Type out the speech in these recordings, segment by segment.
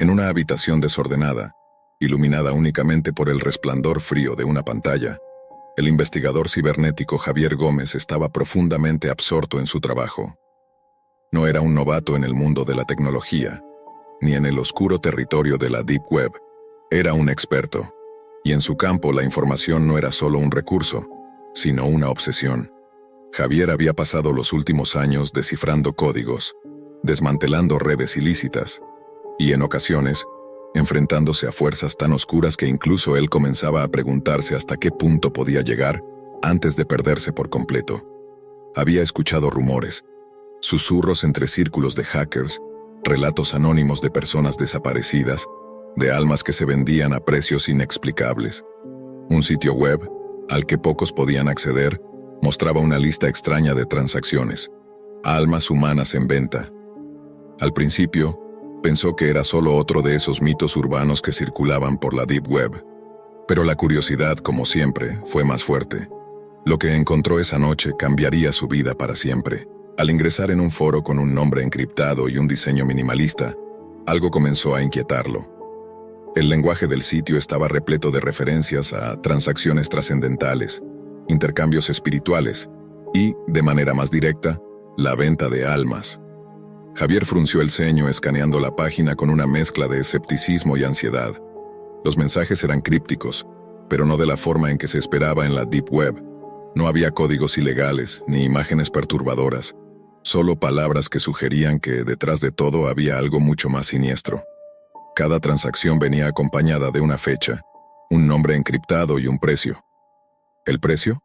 En una habitación desordenada, iluminada únicamente por el resplandor frío de una pantalla, el investigador cibernético Javier Gómez estaba profundamente absorto en su trabajo. No era un novato en el mundo de la tecnología, ni en el oscuro territorio de la Deep Web. Era un experto, y en su campo la información no era solo un recurso, sino una obsesión. Javier había pasado los últimos años descifrando códigos, desmantelando redes ilícitas, y en ocasiones, enfrentándose a fuerzas tan oscuras que incluso él comenzaba a preguntarse hasta qué punto podía llegar antes de perderse por completo. Había escuchado rumores, susurros entre círculos de hackers, relatos anónimos de personas desaparecidas, de almas que se vendían a precios inexplicables. Un sitio web, al que pocos podían acceder, mostraba una lista extraña de transacciones, almas humanas en venta. Al principio, pensó que era solo otro de esos mitos urbanos que circulaban por la Deep Web. Pero la curiosidad, como siempre, fue más fuerte. Lo que encontró esa noche cambiaría su vida para siempre. Al ingresar en un foro con un nombre encriptado y un diseño minimalista, algo comenzó a inquietarlo. El lenguaje del sitio estaba repleto de referencias a transacciones trascendentales, intercambios espirituales y, de manera más directa, la venta de almas. Javier frunció el ceño escaneando la página con una mezcla de escepticismo y ansiedad. Los mensajes eran crípticos, pero no de la forma en que se esperaba en la Deep Web. No había códigos ilegales ni imágenes perturbadoras, solo palabras que sugerían que detrás de todo había algo mucho más siniestro. Cada transacción venía acompañada de una fecha, un nombre encriptado y un precio. ¿El precio?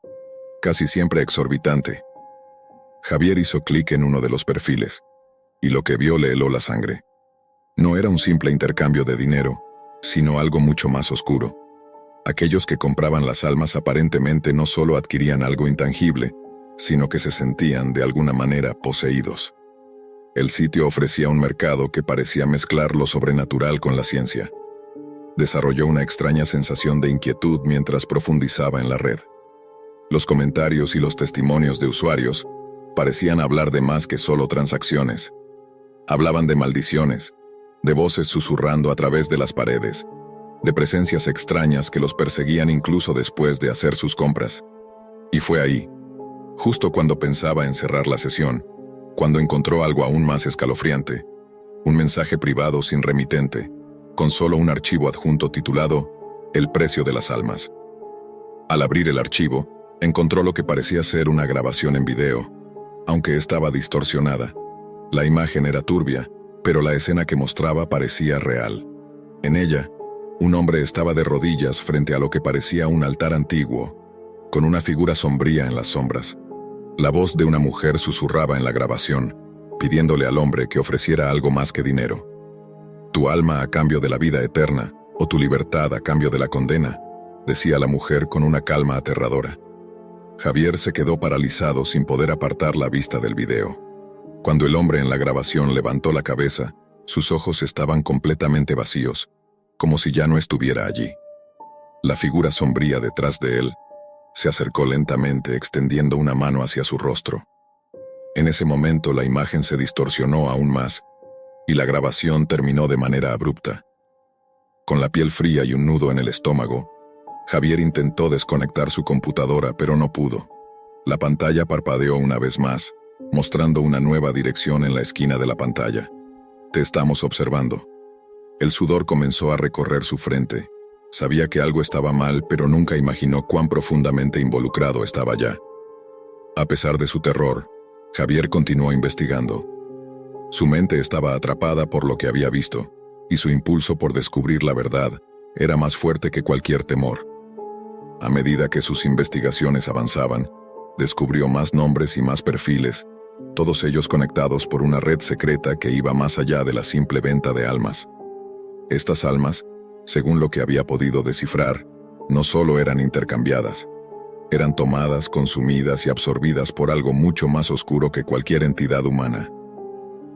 Casi siempre exorbitante. Javier hizo clic en uno de los perfiles, y lo que vio le heló la sangre. No era un simple intercambio de dinero, sino algo mucho más oscuro. Aquellos que compraban las almas aparentemente no solo adquirían algo intangible, sino que se sentían, de alguna manera, poseídos. El sitio ofrecía un mercado que parecía mezclar lo sobrenatural con la ciencia. Desarrolló una extraña sensación de inquietud mientras profundizaba en la red. Los comentarios y los testimonios de usuarios parecían hablar de más que solo transacciones. Hablaban de maldiciones, de voces susurrando a través de las paredes, de presencias extrañas que los perseguían incluso después de hacer sus compras. Y fue ahí, justo cuando pensaba en cerrar la sesión, cuando encontró algo aún más escalofriante, un mensaje privado sin remitente, con solo un archivo adjunto titulado El precio de las almas. Al abrir el archivo, encontró lo que parecía ser una grabación en video, aunque estaba distorsionada. La imagen era turbia, pero la escena que mostraba parecía real. En ella, un hombre estaba de rodillas frente a lo que parecía un altar antiguo, con una figura sombría en las sombras. La voz de una mujer susurraba en la grabación, pidiéndole al hombre que ofreciera algo más que dinero. Tu alma a cambio de la vida eterna, o tu libertad a cambio de la condena, decía la mujer con una calma aterradora. Javier se quedó paralizado sin poder apartar la vista del video. Cuando el hombre en la grabación levantó la cabeza, sus ojos estaban completamente vacíos, como si ya no estuviera allí. La figura sombría detrás de él se acercó lentamente extendiendo una mano hacia su rostro. En ese momento la imagen se distorsionó aún más, y la grabación terminó de manera abrupta. Con la piel fría y un nudo en el estómago, Javier intentó desconectar su computadora, pero no pudo. La pantalla parpadeó una vez más, mostrando una nueva dirección en la esquina de la pantalla. Te estamos observando. El sudor comenzó a recorrer su frente. Sabía que algo estaba mal, pero nunca imaginó cuán profundamente involucrado estaba ya. A pesar de su terror, Javier continuó investigando. Su mente estaba atrapada por lo que había visto, y su impulso por descubrir la verdad era más fuerte que cualquier temor. A medida que sus investigaciones avanzaban, descubrió más nombres y más perfiles, todos ellos conectados por una red secreta que iba más allá de la simple venta de almas. Estas almas, según lo que había podido descifrar, no solo eran intercambiadas, eran tomadas, consumidas y absorbidas por algo mucho más oscuro que cualquier entidad humana.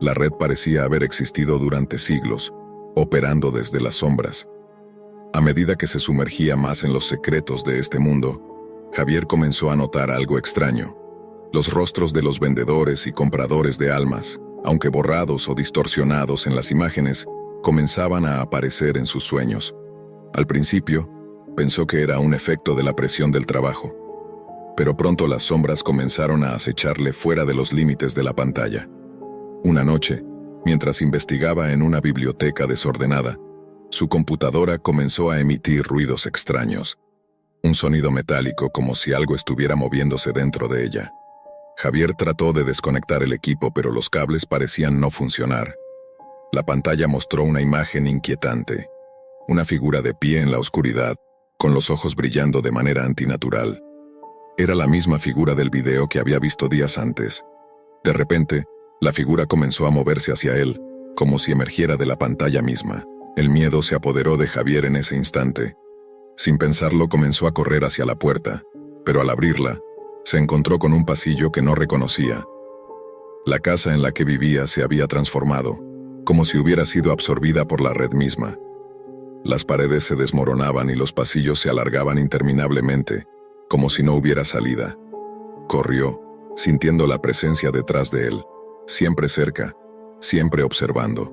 La red parecía haber existido durante siglos, operando desde las sombras. A medida que se sumergía más en los secretos de este mundo, Javier comenzó a notar algo extraño. Los rostros de los vendedores y compradores de almas, aunque borrados o distorsionados en las imágenes, comenzaban a aparecer en sus sueños. Al principio, pensó que era un efecto de la presión del trabajo, pero pronto las sombras comenzaron a acecharle fuera de los límites de la pantalla. Una noche, mientras investigaba en una biblioteca desordenada, su computadora comenzó a emitir ruidos extraños. Un sonido metálico como si algo estuviera moviéndose dentro de ella. Javier trató de desconectar el equipo, pero los cables parecían no funcionar. La pantalla mostró una imagen inquietante. Una figura de pie en la oscuridad, con los ojos brillando de manera antinatural. Era la misma figura del video que había visto días antes. De repente, la figura comenzó a moverse hacia él, como si emergiera de la pantalla misma. El miedo se apoderó de Javier en ese instante. Sin pensarlo, comenzó a correr hacia la puerta, pero al abrirla, se encontró con un pasillo que no reconocía. La casa en la que vivía se había transformado, como si hubiera sido absorbida por la red misma. Las paredes se desmoronaban y los pasillos se alargaban interminablemente, como si no hubiera salida. Corrió, sintiendo la presencia detrás de él, siempre cerca, siempre observando.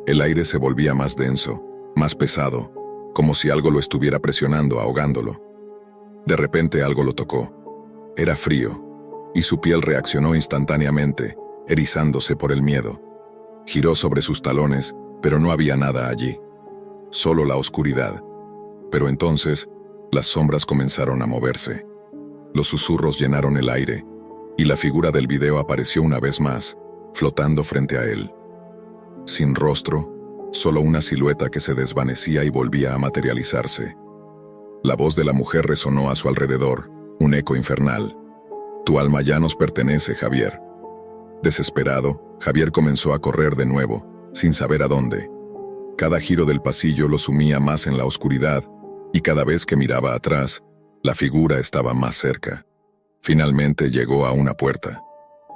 El aire se volvía más denso, más pesado, como si algo lo estuviera presionando, ahogándolo. De repente algo lo tocó. Era frío, y su piel reaccionó instantáneamente, erizándose por el miedo. Giró sobre sus talones, pero no había nada allí. Solo la oscuridad. Pero entonces, las sombras comenzaron a moverse. Los susurros llenaron el aire, y la figura del video apareció una vez más, flotando frente a él. Sin rostro, solo una silueta que se desvanecía y volvía a materializarse. La voz de la mujer resonó a su alrededor, un eco infernal. Tu alma ya nos pertenece, Javier. Desesperado, Javier comenzó a correr de nuevo, sin saber a dónde. Cada giro del pasillo lo sumía más en la oscuridad, y cada vez que miraba atrás, la figura estaba más cerca. Finalmente llegó a una puerta.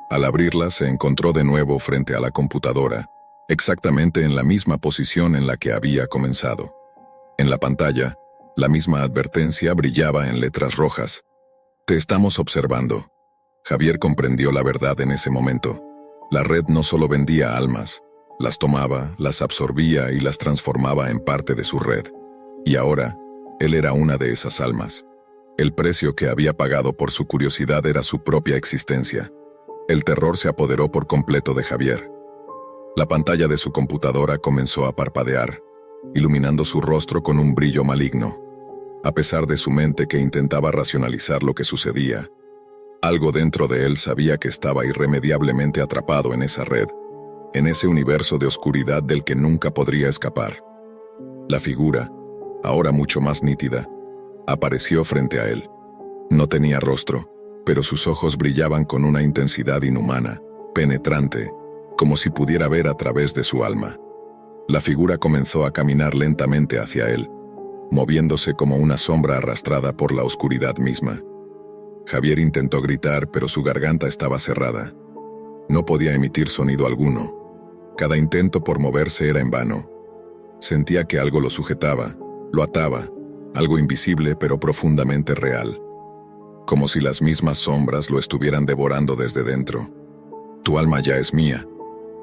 Al abrirla se encontró de nuevo frente a la computadora, exactamente en la misma posición en la que había comenzado. En la pantalla, la misma advertencia brillaba en letras rojas. Te estamos observando. Javier comprendió la verdad en ese momento. La red no solo vendía almas, las tomaba, las absorbía y las transformaba en parte de su red. Y ahora, él era una de esas almas. El precio que había pagado por su curiosidad era su propia existencia. El terror se apoderó por completo de Javier. La pantalla de su computadora comenzó a parpadear, iluminando su rostro con un brillo maligno. A pesar de su mente que intentaba racionalizar lo que sucedía, algo dentro de él sabía que estaba irremediablemente atrapado en esa red, en ese universo de oscuridad del que nunca podría escapar. La figura, ahora mucho más nítida, apareció frente a él. No tenía rostro, pero sus ojos brillaban con una intensidad inhumana, penetrante, como si pudiera ver a través de su alma. La figura comenzó a caminar lentamente hacia él, moviéndose como una sombra arrastrada por la oscuridad misma. Javier intentó gritar, pero su garganta estaba cerrada. No podía emitir sonido alguno. Cada intento por moverse era en vano. Sentía que algo lo sujetaba, lo ataba, algo invisible pero profundamente real. Como si las mismas sombras lo estuvieran devorando desde dentro. Tu alma ya es mía,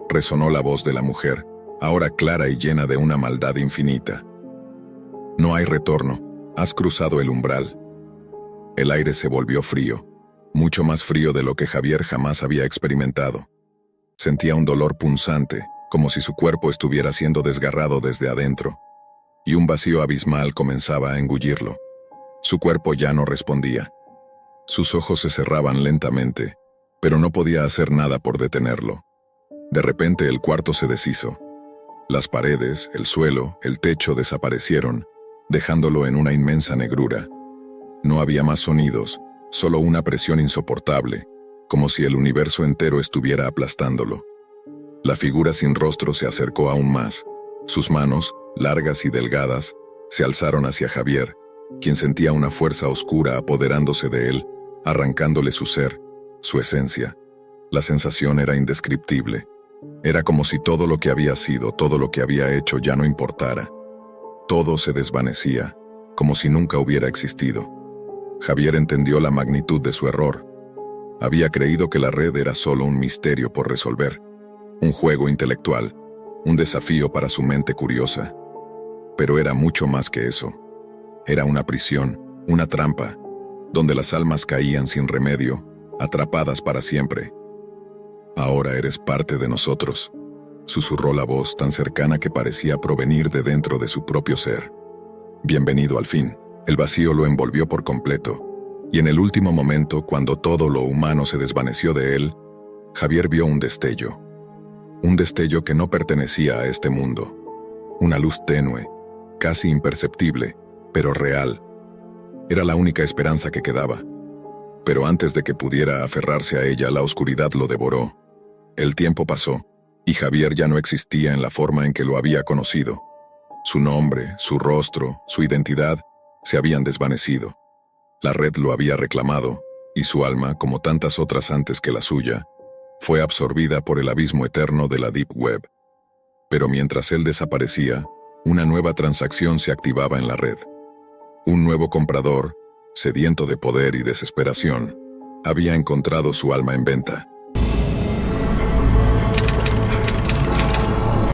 resonó la voz de la mujer, ahora clara y llena de una maldad infinita. No hay retorno, has cruzado el umbral. El aire se volvió frío, mucho más frío de lo que Javier jamás había experimentado. Sentía un dolor punzante, como si su cuerpo estuviera siendo desgarrado desde adentro, y un vacío abismal comenzaba a engullirlo. Su cuerpo ya no respondía. Sus ojos se cerraban lentamente, pero no podía hacer nada por detenerlo. De repente el cuarto se deshizo. Las paredes, el suelo, el techo desaparecieron, dejándolo en una inmensa negrura. No había más sonidos, solo una presión insoportable, como si el universo entero estuviera aplastándolo. La figura sin rostro se acercó aún más. Sus manos, largas y delgadas, se alzaron hacia Javier, quien sentía una fuerza oscura apoderándose de él, arrancándole su ser, su esencia. La sensación era indescriptible. Era como si todo lo que había sido, todo lo que había hecho ya no importara. Todo se desvanecía, como si nunca hubiera existido. Javier entendió la magnitud de su error. Había creído que la red era solo un misterio por resolver, un juego intelectual, un desafío para su mente curiosa. Pero era mucho más que eso. Era una prisión, una trampa, donde las almas caían sin remedio, atrapadas para siempre. «Ahora eres parte de nosotros», susurró la voz tan cercana que parecía provenir de dentro de su propio ser. «Bienvenido al fin». El vacío lo envolvió por completo, y en el último momento, cuando todo lo humano se desvaneció de él, Javier vio un destello que no pertenecía a este mundo. Una luz tenue, casi imperceptible, pero real. Era la única esperanza que quedaba. Pero antes de que pudiera aferrarse a ella, la oscuridad lo devoró. El tiempo pasó, y Javier ya no existía en la forma en que lo había conocido. Su nombre, su rostro, su identidad se habían desvanecido. La red lo había reclamado, y su alma, como tantas otras antes que la suya, fue absorbida por el abismo eterno de la Deep Web. Pero mientras él desaparecía, una nueva transacción se activaba en la red. Un nuevo comprador, sediento de poder y desesperación, había encontrado su alma en venta.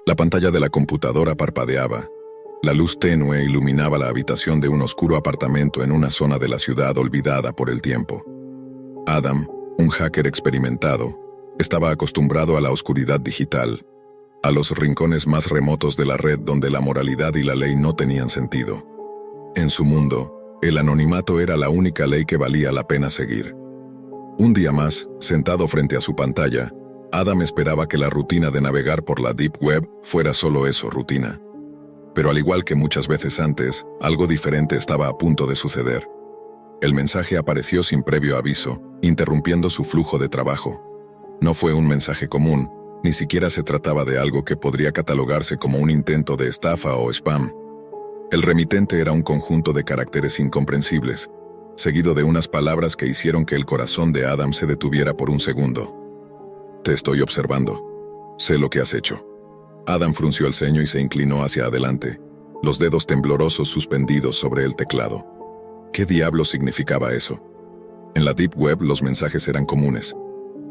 La pantalla de la computadora parpadeaba. La luz tenue iluminaba la habitación de un oscuro apartamento en una zona de la ciudad olvidada por el tiempo. Adam, un hacker experimentado, estaba acostumbrado a la oscuridad digital, a los rincones más remotos de la red donde la moralidad y la ley no tenían sentido. En su mundo, el anonimato era la única ley que valía la pena seguir. Un día más, sentado frente a su pantalla, Adam esperaba que la rutina de navegar por la Deep Web fuera solo eso, rutina. Pero al igual que muchas veces antes, algo diferente estaba a punto de suceder. El mensaje apareció sin previo aviso, interrumpiendo su flujo de trabajo. No fue un mensaje común, ni siquiera se trataba de algo que podría catalogarse como un intento de estafa o spam. El remitente era un conjunto de caracteres incomprensibles, seguido de unas palabras que hicieron que el corazón de Adam se detuviera por un segundo. «Te estoy observando. Sé lo que has hecho». Adam frunció el ceño y se inclinó hacia adelante, los dedos temblorosos suspendidos sobre el teclado. ¿Qué diablos significaba eso? En la Deep Web los mensajes eran comunes.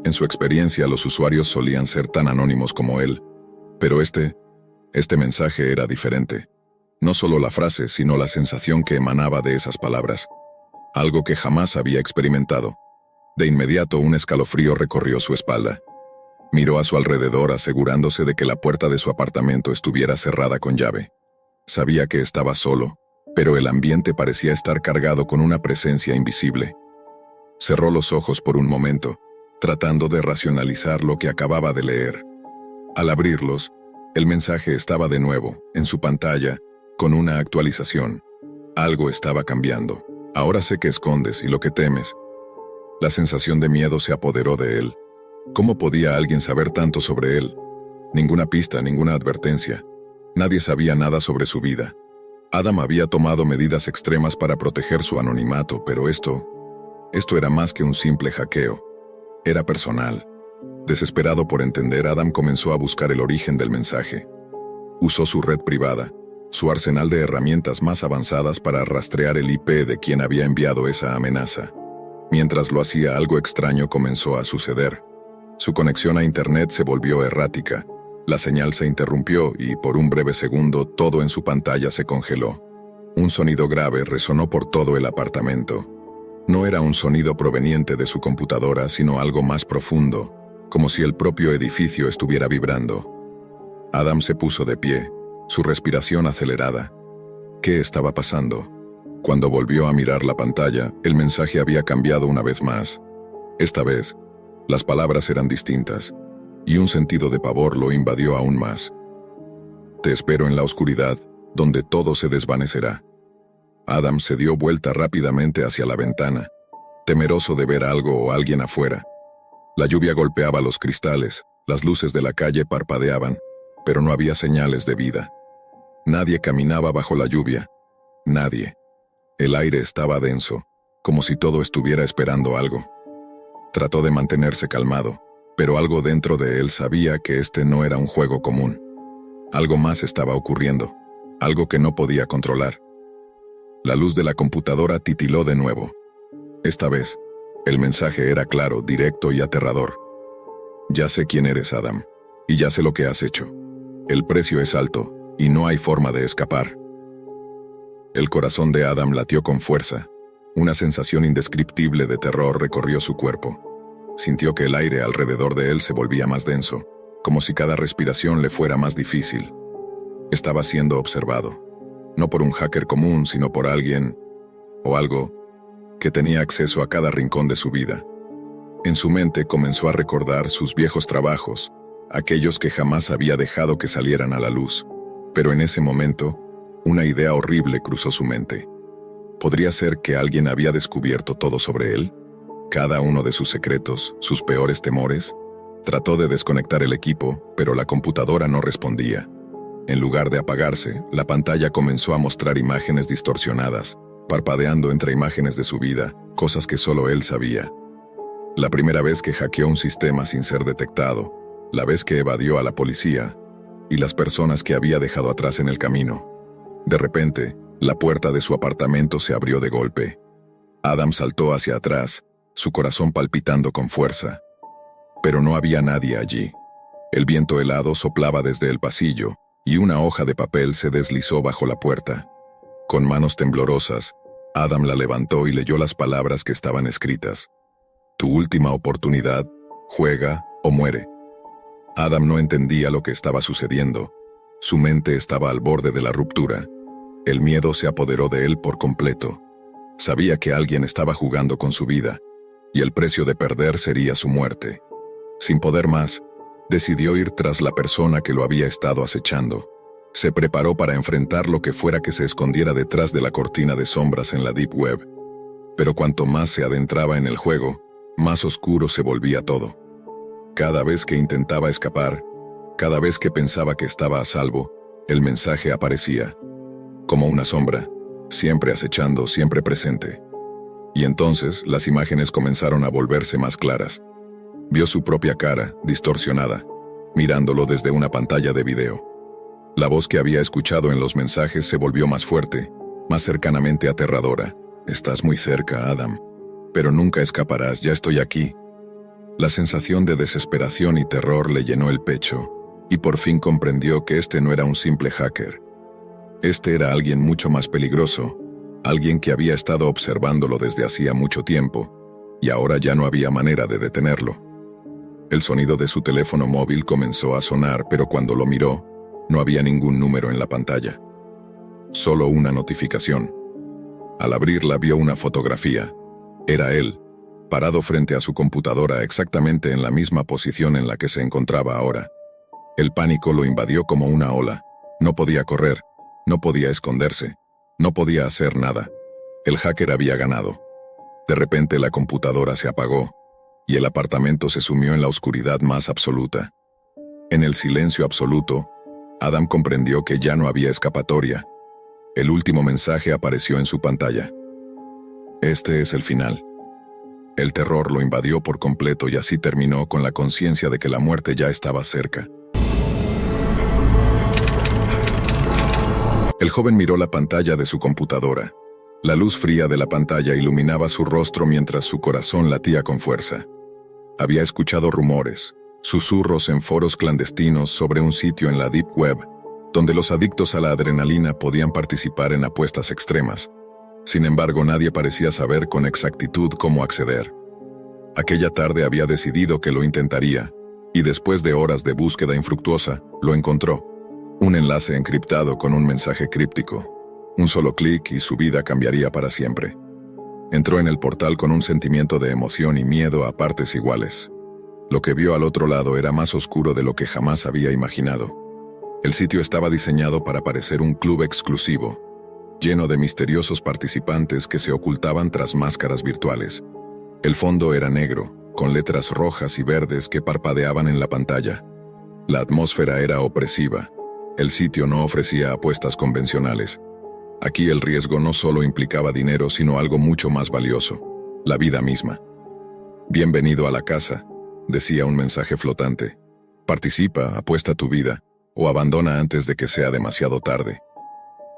En su experiencia los usuarios solían ser tan anónimos como él. Pero este mensaje era diferente. No solo la frase, sino la sensación que emanaba de esas palabras. Algo que jamás había experimentado. De inmediato un escalofrío recorrió su espalda. Miró a su alrededor asegurándose de que la puerta de su apartamento estuviera cerrada con llave. Sabía que estaba solo, pero el ambiente parecía estar cargado con una presencia invisible. Cerró los ojos por un momento, tratando de racionalizar lo que acababa de leer. Al abrirlos, el mensaje estaba de nuevo, en su pantalla, con una actualización. Algo estaba cambiando. Ahora sé que escondes y lo que temes. La sensación de miedo se apoderó de él. ¿Cómo podía alguien saber tanto sobre él? Ninguna pista, ninguna advertencia. Nadie sabía nada sobre su vida. Adam había tomado medidas extremas para proteger su anonimato, pero esto era más que un simple hackeo. Era personal. Desesperado por entender, Adam comenzó a buscar el origen del mensaje. Usó su red privada, su arsenal de herramientas más avanzadas para rastrear el IP de quien había enviado esa amenaza. Mientras lo hacía, algo extraño comenzó a suceder. Su conexión a Internet se volvió errática. La señal se interrumpió y, por un breve segundo, todo en su pantalla se congeló. Un sonido grave resonó por todo el apartamento. No era un sonido proveniente de su computadora, sino algo más profundo, como si el propio edificio estuviera vibrando. Adam se puso de pie, su respiración acelerada. ¿Qué estaba pasando? Cuando volvió a mirar la pantalla, el mensaje había cambiado una vez más. Esta vez, las palabras eran distintas, y un sentido de pavor lo invadió aún más. Te espero en la oscuridad, donde todo se desvanecerá. Adam se dio vuelta rápidamente hacia la ventana, temeroso de ver algo o alguien afuera. La lluvia golpeaba los cristales, las luces de la calle parpadeaban, pero no había señales de vida. Nadie caminaba bajo la lluvia. Nadie. El aire estaba denso, como si todo estuviera esperando algo. Trató de mantenerse calmado, pero algo dentro de él sabía que este no era un juego común. Algo más estaba ocurriendo, algo que no podía controlar. La luz de la computadora titiló de nuevo. Esta vez, el mensaje era claro, directo y aterrador. Ya sé quién eres, Adam, y ya sé lo que has hecho. El precio es alto, y no hay forma de escapar. El corazón de Adam latió con fuerza. Una sensación indescriptible de terror recorrió su cuerpo. Sintió que el aire alrededor de él se volvía más denso, como si cada respiración le fuera más difícil. Estaba siendo observado, no por un hacker común, sino por alguien o algo que tenía acceso a cada rincón de su vida. En su mente comenzó a recordar sus viejos trabajos, aquellos que jamás había dejado que salieran a la luz. Pero en ese momento, una idea horrible cruzó su mente. ¿Podría ser que alguien había descubierto todo sobre él? Cada uno de sus secretos, sus peores temores. Trató de desconectar el equipo, pero la computadora no respondía. En lugar de apagarse, la pantalla comenzó a mostrar imágenes distorsionadas, parpadeando entre imágenes de su vida, cosas que solo él sabía. La primera vez que hackeó un sistema sin ser detectado, la vez que evadió a la policía, y las personas que había dejado atrás en el camino. De repente, la puerta de su apartamento se abrió de golpe. Adam saltó hacia atrás, su corazón palpitando con fuerza. Pero no había nadie allí. El viento helado soplaba desde el pasillo, y una hoja de papel se deslizó bajo la puerta. Con manos temblorosas, Adam la levantó y leyó las palabras que estaban escritas. Tu última oportunidad, juega o muere. Adam no entendía lo que estaba sucediendo. Su mente estaba al borde de la ruptura. El miedo se apoderó de él por completo. Sabía que alguien estaba jugando con su vida, y el precio de perder sería su muerte. Sin poder más, decidió ir tras la persona que lo había estado acechando. Se preparó para enfrentar lo que fuera que se escondiera detrás de la cortina de sombras en la Deep Web. Pero cuanto más se adentraba en el juego, más oscuro se volvía todo. Cada vez que intentaba escapar, cada vez que pensaba que estaba a salvo, el mensaje aparecía. Como una sombra, siempre acechando, siempre presente. Y entonces las imágenes comenzaron a volverse más claras. Vio su propia cara, distorsionada, mirándolo desde una pantalla de video. La voz que había escuchado en los mensajes se volvió más fuerte, más cercanamente aterradora. Estás muy cerca, Adam. Pero nunca escaparás, ya estoy aquí. La sensación de desesperación y terror le llenó el pecho, y por fin comprendió que este no era un simple hacker. Este era alguien mucho más peligroso, alguien que había estado observándolo desde hacía mucho tiempo, y ahora ya no había manera de detenerlo. El sonido de su teléfono móvil comenzó a sonar, pero cuando lo miró, no había ningún número en la pantalla. Solo una notificación. Al abrirla vio una fotografía. Era él, parado frente a su computadora exactamente en la misma posición en la que se encontraba ahora. El pánico lo invadió como una ola. No podía correr, no podía esconderse, no podía hacer nada. El hacker había ganado. De repente la computadora se apagó, y el apartamento se sumió en la oscuridad más absoluta. En el silencio absoluto, Adam comprendió que ya no había escapatoria. El último mensaje apareció en su pantalla. Este es el final. El terror lo invadió por completo y así terminó con la conciencia de que la muerte ya estaba cerca. El joven miró la pantalla de su computadora. La luz fría de la pantalla iluminaba su rostro mientras su corazón latía con fuerza. Había escuchado rumores, susurros en foros clandestinos sobre un sitio en la Deep Web, donde los adictos a la adrenalina podían participar en apuestas extremas. Sin embargo, nadie parecía saber con exactitud cómo acceder. Aquella tarde había decidido que lo intentaría, y después de horas de búsqueda infructuosa, lo encontró. Un enlace encriptado con un mensaje críptico. Un solo clic y su vida cambiaría para siempre. Entró en el portal con un sentimiento de emoción y miedo a partes iguales. Lo que vio al otro lado era más oscuro de lo que jamás había imaginado. El sitio estaba diseñado para parecer un club exclusivo, lleno de misteriosos participantes que se ocultaban tras máscaras virtuales. El fondo era negro, con letras rojas y verdes que parpadeaban en la pantalla. La atmósfera era opresiva. El sitio no ofrecía apuestas convencionales. Aquí el riesgo no solo implicaba dinero, sino algo mucho más valioso: la vida misma. Bienvenido a la casa, decía un mensaje flotante. Participa, apuesta tu vida, o abandona antes de que sea demasiado tarde.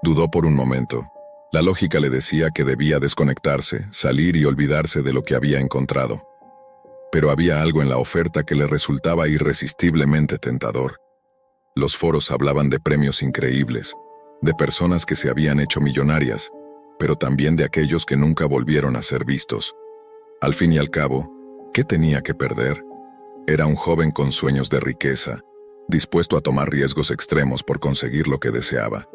Dudó por un momento. La lógica le decía que debía desconectarse, salir y olvidarse de lo que había encontrado. Pero había algo en la oferta que le resultaba irresistiblemente tentador. Los foros hablaban de premios increíbles, de personas que se habían hecho millonarias, pero también de aquellos que nunca volvieron a ser vistos. Al fin y al cabo, ¿qué tenía que perder? Era un joven con sueños de riqueza, dispuesto a tomar riesgos extremos por conseguir lo que deseaba.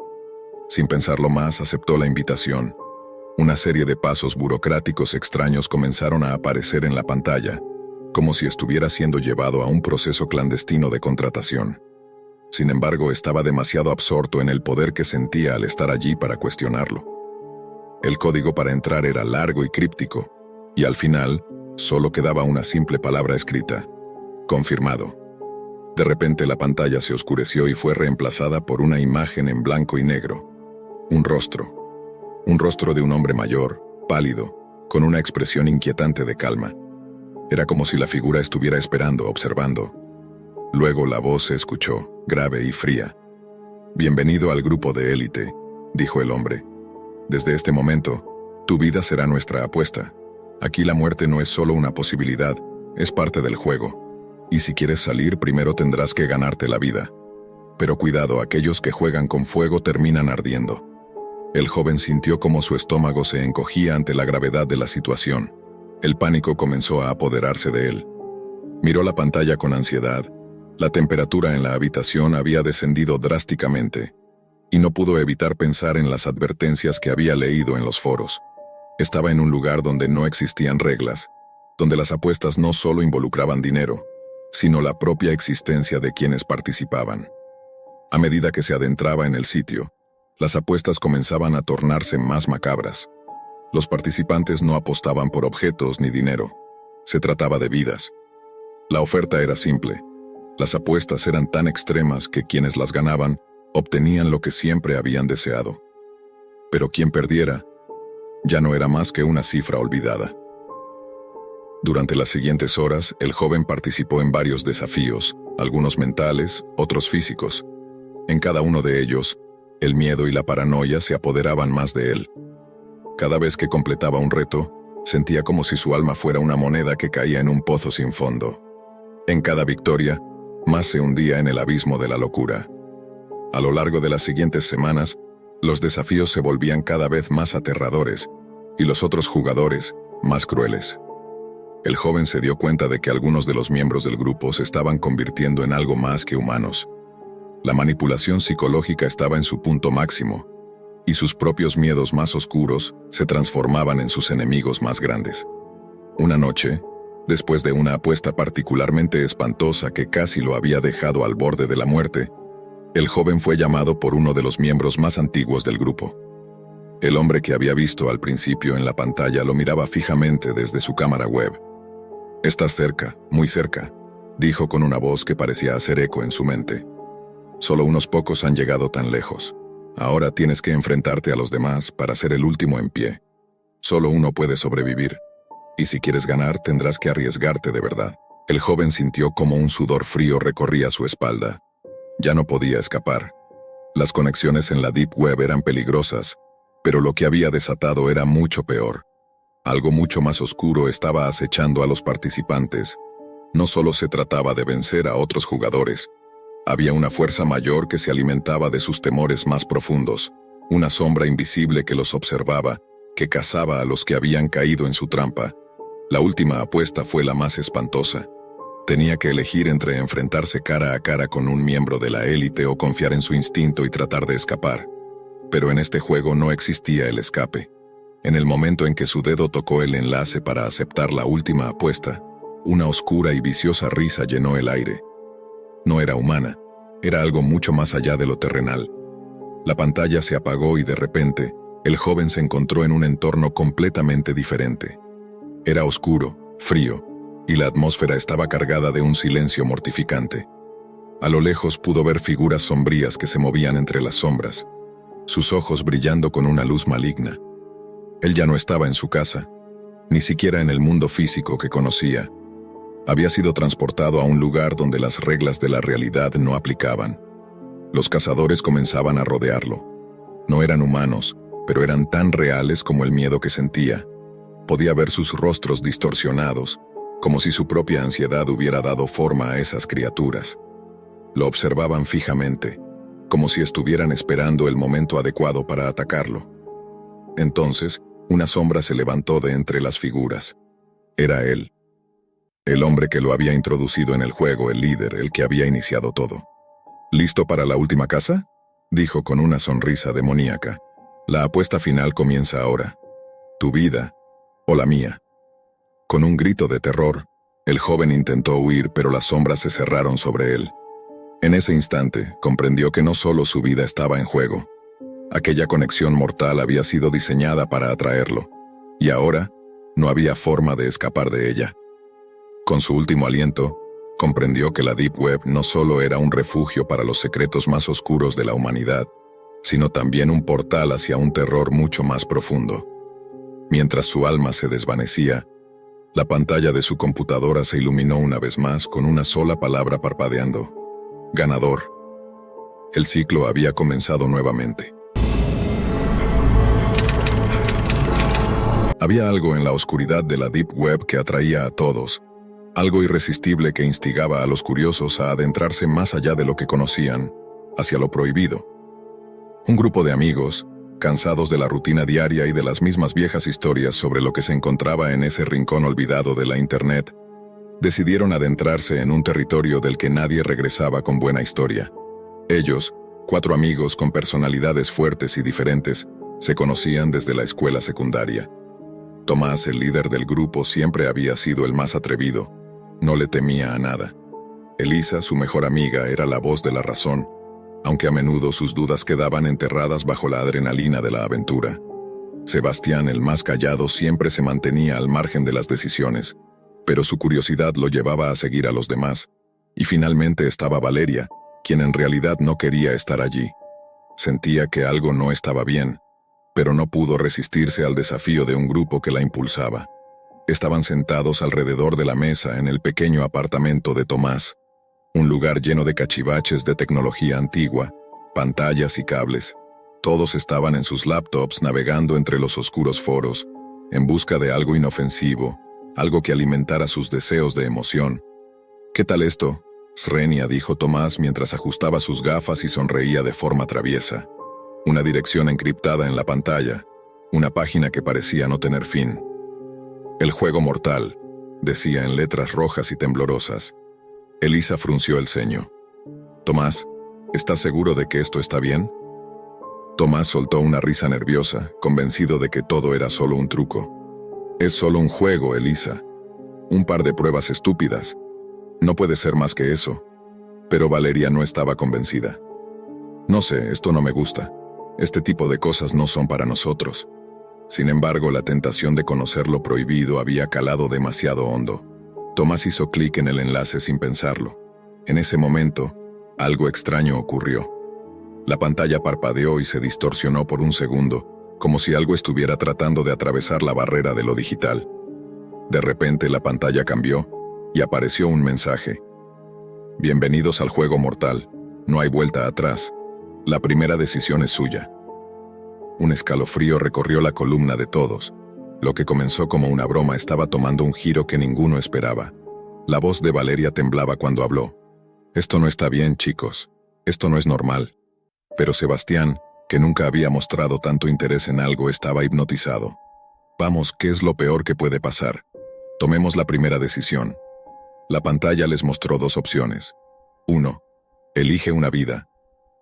Sin pensarlo más, aceptó la invitación. Una serie de pasos burocráticos extraños comenzaron a aparecer en la pantalla, como si estuviera siendo llevado a un proceso clandestino de contratación. Sin embargo, estaba demasiado absorto en el poder que sentía al estar allí para cuestionarlo. El código para entrar era largo y críptico, y al final, solo quedaba una simple palabra escrita: confirmado. De repente la pantalla se oscureció y fue reemplazada por una imagen en blanco y negro. Un rostro de un hombre mayor, pálido, con una expresión inquietante de calma. Era como si la figura estuviera esperando, observando. Luego la voz se escuchó, grave y fría. «Bienvenido al grupo de élite», dijo el hombre. «Desde este momento, tu vida será nuestra apuesta. Aquí la muerte no es solo una posibilidad, es parte del juego. Y si quieres salir, primero tendrás que ganarte la vida. Pero cuidado, aquellos que juegan con fuego terminan ardiendo». El joven sintió como su estómago se encogía ante la gravedad de la situación. El pánico comenzó a apoderarse de él. Miró la pantalla con ansiedad. La temperatura en la habitación había descendido drásticamente, y no pudo evitar pensar en las advertencias que había leído en los foros. Estaba en un lugar donde no existían reglas, donde las apuestas no solo involucraban dinero, sino la propia existencia de quienes participaban. A medida que se adentraba en el sitio, las apuestas comenzaban a tornarse más macabras. Los participantes no apostaban por objetos ni dinero. Se trataba de vidas. La oferta era simple. Las apuestas eran tan extremas que quienes las ganaban obtenían lo que siempre habían deseado. Pero quien perdiera ya no era más que una cifra olvidada. Durante las siguientes horas, el joven participó en varios desafíos, algunos mentales, otros físicos. En cada uno de ellos, el miedo y la paranoia se apoderaban más de él. Cada vez que completaba un reto, sentía como si su alma fuera una moneda que caía en un pozo sin fondo. En cada victoria, más se hundía en el abismo de la locura. A lo largo de las siguientes semanas, los desafíos se volvían cada vez más aterradores, y los otros jugadores, más crueles. El joven se dio cuenta de que algunos de los miembros del grupo se estaban convirtiendo en algo más que humanos. La manipulación psicológica estaba en su punto máximo, y sus propios miedos más oscuros se transformaban en sus enemigos más grandes. Una noche, después de una apuesta particularmente espantosa que casi lo había dejado al borde de la muerte, el joven fue llamado por uno de los miembros más antiguos del grupo. El hombre que había visto al principio en la pantalla lo miraba fijamente desde su cámara web. «Estás cerca, muy cerca», dijo con una voz que parecía hacer eco en su mente. «Solo unos pocos han llegado tan lejos. Ahora tienes que enfrentarte a los demás para ser el último en pie. Solo uno puede sobrevivir. Y si quieres ganar, tendrás que arriesgarte de verdad». El joven sintió como un sudor frío recorría su espalda. Ya no podía escapar. Las conexiones en la Deep Web eran peligrosas, pero lo que había desatado era mucho peor. Algo mucho más oscuro estaba acechando a los participantes. No solo se trataba de vencer a otros jugadores. Había una fuerza mayor que se alimentaba de sus temores más profundos, una sombra invisible que los observaba, que cazaba a los que habían caído en su trampa. La última apuesta fue la más espantosa. Tenía que elegir entre enfrentarse cara a cara con un miembro de la élite o confiar en su instinto y tratar de escapar. Pero en este juego no existía el escape. En el momento en que su dedo tocó el enlace para aceptar la última apuesta, una oscura y viciosa risa llenó el aire. No era humana, era algo mucho más allá de lo terrenal. La pantalla se apagó y de repente, el joven se encontró en un entorno completamente diferente. Era oscuro, frío, y la atmósfera estaba cargada de un silencio mortificante. A lo lejos pudo ver figuras sombrías que se movían entre las sombras, sus ojos brillando con una luz maligna. Él ya no estaba en su casa, ni siquiera en el mundo físico que conocía. Había sido transportado a un lugar donde las reglas de la realidad no aplicaban. Los cazadores comenzaban a rodearlo. No eran humanos, pero eran tan reales como el miedo que sentía. Podía ver sus rostros distorsionados, como si su propia ansiedad hubiera dado forma a esas criaturas. Lo observaban fijamente, como si estuvieran esperando el momento adecuado para atacarlo. Entonces, una sombra se levantó de entre las figuras. Era él. El hombre que lo había introducido en el juego, el líder, el que había iniciado todo. ¿Listo para la última casa?, dijo con una sonrisa demoníaca. La apuesta final comienza ahora. Tu vida o la mía. Con un grito de terror, el joven intentó huir, pero las sombras se cerraron sobre él. En ese instante, comprendió que no solo su vida estaba en juego. Aquella conexión mortal había sido diseñada para atraerlo, y ahora no había forma de escapar de ella. Con su último aliento, comprendió que la Deep Web no solo era un refugio para los secretos más oscuros de la humanidad, sino también un portal hacia un terror mucho más profundo. Mientras su alma se desvanecía, la pantalla de su computadora se iluminó una vez más con una sola palabra parpadeando. Ganador. El ciclo había comenzado nuevamente. Había algo en la oscuridad de la Deep Web que atraía a todos, algo irresistible que instigaba a los curiosos a adentrarse más allá de lo que conocían, hacia lo prohibido. Un grupo de amigos, cansados de la rutina diaria y de las mismas viejas historias sobre lo que se encontraba en ese rincón olvidado de la Internet, decidieron adentrarse en un territorio del que nadie regresaba con buena historia. Ellos, 4 amigos con personalidades fuertes y diferentes, se conocían desde la escuela secundaria. Tomás, el líder del grupo, siempre había sido el más atrevido. No le temía a nada. Elisa, su mejor amiga, era la voz de la razón, aunque a menudo sus dudas quedaban enterradas bajo la adrenalina de la aventura. Sebastián, el más callado, siempre se mantenía al margen de las decisiones, pero su curiosidad lo llevaba a seguir a los demás, y finalmente estaba Valeria, quien en realidad no quería estar allí. Sentía que algo no estaba bien, pero no pudo resistirse al desafío de un grupo que la impulsaba. Estaban sentados alrededor de la mesa en el pequeño apartamento de Tomás, un lugar lleno de cachivaches de tecnología antigua, pantallas y cables. Todos estaban en sus laptops navegando entre los oscuros foros, en busca de algo inofensivo, algo que alimentara sus deseos de emoción. ¿Qué tal esto?, Srenia, dijo Tomás mientras ajustaba sus gafas y sonreía de forma traviesa. Una dirección encriptada en la pantalla, una página que parecía no tener fin. El juego mortal, decía en letras rojas y temblorosas. Elisa frunció el ceño. Tomás, ¿estás seguro de que esto está bien? Tomás soltó una risa nerviosa, convencido de que todo era solo un truco. Es solo un juego, Elisa. Un par de pruebas estúpidas. No puede ser más que eso. Pero Valeria no estaba convencida. No sé, esto no me gusta. Este tipo de cosas no son para nosotros. Sin embargo, la tentación de conocer lo prohibido había calado demasiado hondo. Tomás hizo clic en el enlace sin pensarlo. En ese momento, algo extraño ocurrió. La pantalla parpadeó y se distorsionó por un segundo, como si algo estuviera tratando de atravesar la barrera de lo digital. De repente la pantalla cambió y apareció un mensaje. Bienvenidos al juego mortal. No hay vuelta atrás. La primera decisión es suya. Un escalofrío recorrió la columna de todos. Lo que comenzó como una broma estaba tomando un giro que ninguno esperaba. La voz de Valeria temblaba cuando habló. Esto no está bien, chicos. Esto no es normal. Pero Sebastián, que nunca había mostrado tanto interés en algo, estaba hipnotizado. Vamos, ¿qué es lo peor que puede pasar? Tomemos la primera decisión. La pantalla les mostró 2 opciones. 1. Elige una vida.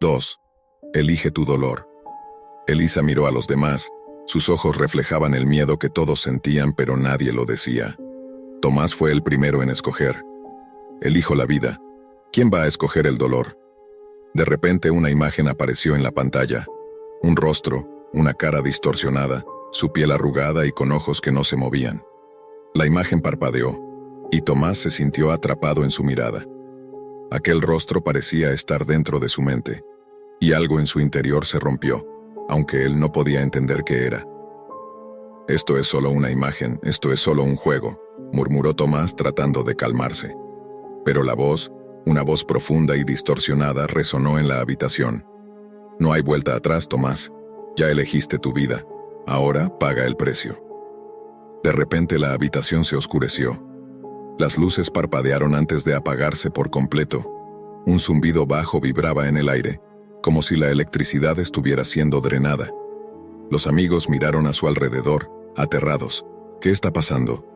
2. Elige tu dolor. Elisa miró a los demás. Sus ojos reflejaban el miedo que todos sentían, pero nadie lo decía. Tomás fue el primero en escoger. Elijo la vida. ¿Quién va a escoger el dolor? De repente una imagen apareció en la pantalla. Un rostro, una cara distorsionada, su piel arrugada y con ojos que no se movían. La imagen parpadeó, y Tomás se sintió atrapado en su mirada. Aquel rostro parecía estar dentro de su mente, y algo en su interior se rompió, aunque él no podía entender qué era. Esto es solo una imagen, esto es solo un juego, murmuró Tomás tratando de calmarse. Pero la voz, una voz profunda y distorsionada, resonó en la habitación. No hay vuelta atrás, Tomás. Ya elegiste tu vida. Ahora paga el precio. De repente la habitación se oscureció. Las luces parpadearon antes de apagarse por completo. Un zumbido bajo vibraba en el aire, como si la electricidad estuviera siendo drenada. Los amigos miraron a su alrededor, aterrados. ¿Qué está pasando?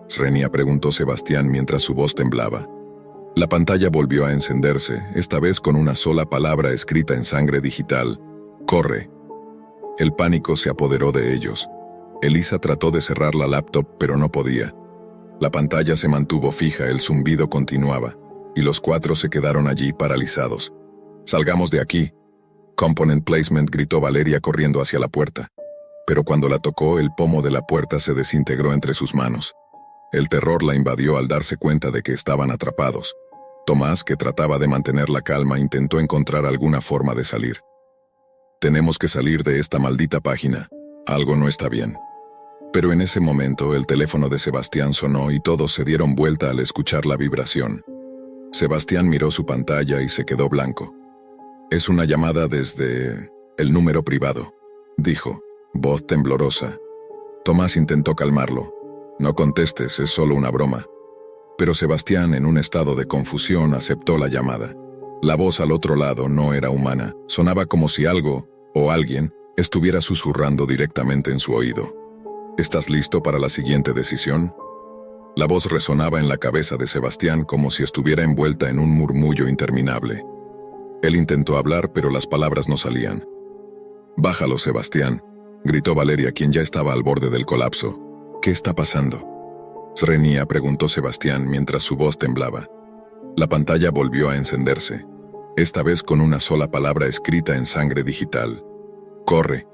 Srenia preguntó Sebastián mientras su voz temblaba. La pantalla volvió a encenderse, esta vez con una sola palabra escrita en sangre digital: «Corre». El pánico se apoderó de ellos. Elisa trató de cerrar la laptop, pero no podía. La pantalla se mantuvo fija, el zumbido continuaba, y los cuatro se quedaron allí paralizados. «Salgamos de aquí». «Component placement», gritó Valeria corriendo hacia la puerta. Pero cuando la tocó, el pomo de la puerta se desintegró entre sus manos. El terror la invadió al darse cuenta de que estaban atrapados. Tomás, que trataba de mantener la calma, intentó encontrar alguna forma de salir. «Tenemos que salir de esta maldita página. Algo no está bien». Pero en ese momento el teléfono de Sebastián sonó y todos se dieron vuelta al escuchar la vibración. Sebastián miró su pantalla y se quedó blanco. «Es una llamada desde el número privado», dijo, voz temblorosa. Tomás intentó calmarlo. «No contestes, es solo una broma». Pero Sebastián, en un estado de confusión, aceptó la llamada. La voz al otro lado no era humana, sonaba como si algo, o alguien, estuviera susurrando directamente en su oído. «¿Estás listo para la siguiente decisión?». La voz resonaba en la cabeza de Sebastián como si estuviera envuelta en un murmullo interminable. Él intentó hablar, pero las palabras no salían. «Bájalo, Sebastián», gritó Valeria, quien ya estaba al borde del colapso. «¿Qué está pasando?». «Srenia», preguntó Sebastián mientras su voz temblaba. La pantalla volvió a encenderse, esta vez con una sola palabra escrita en sangre digital: «Corre».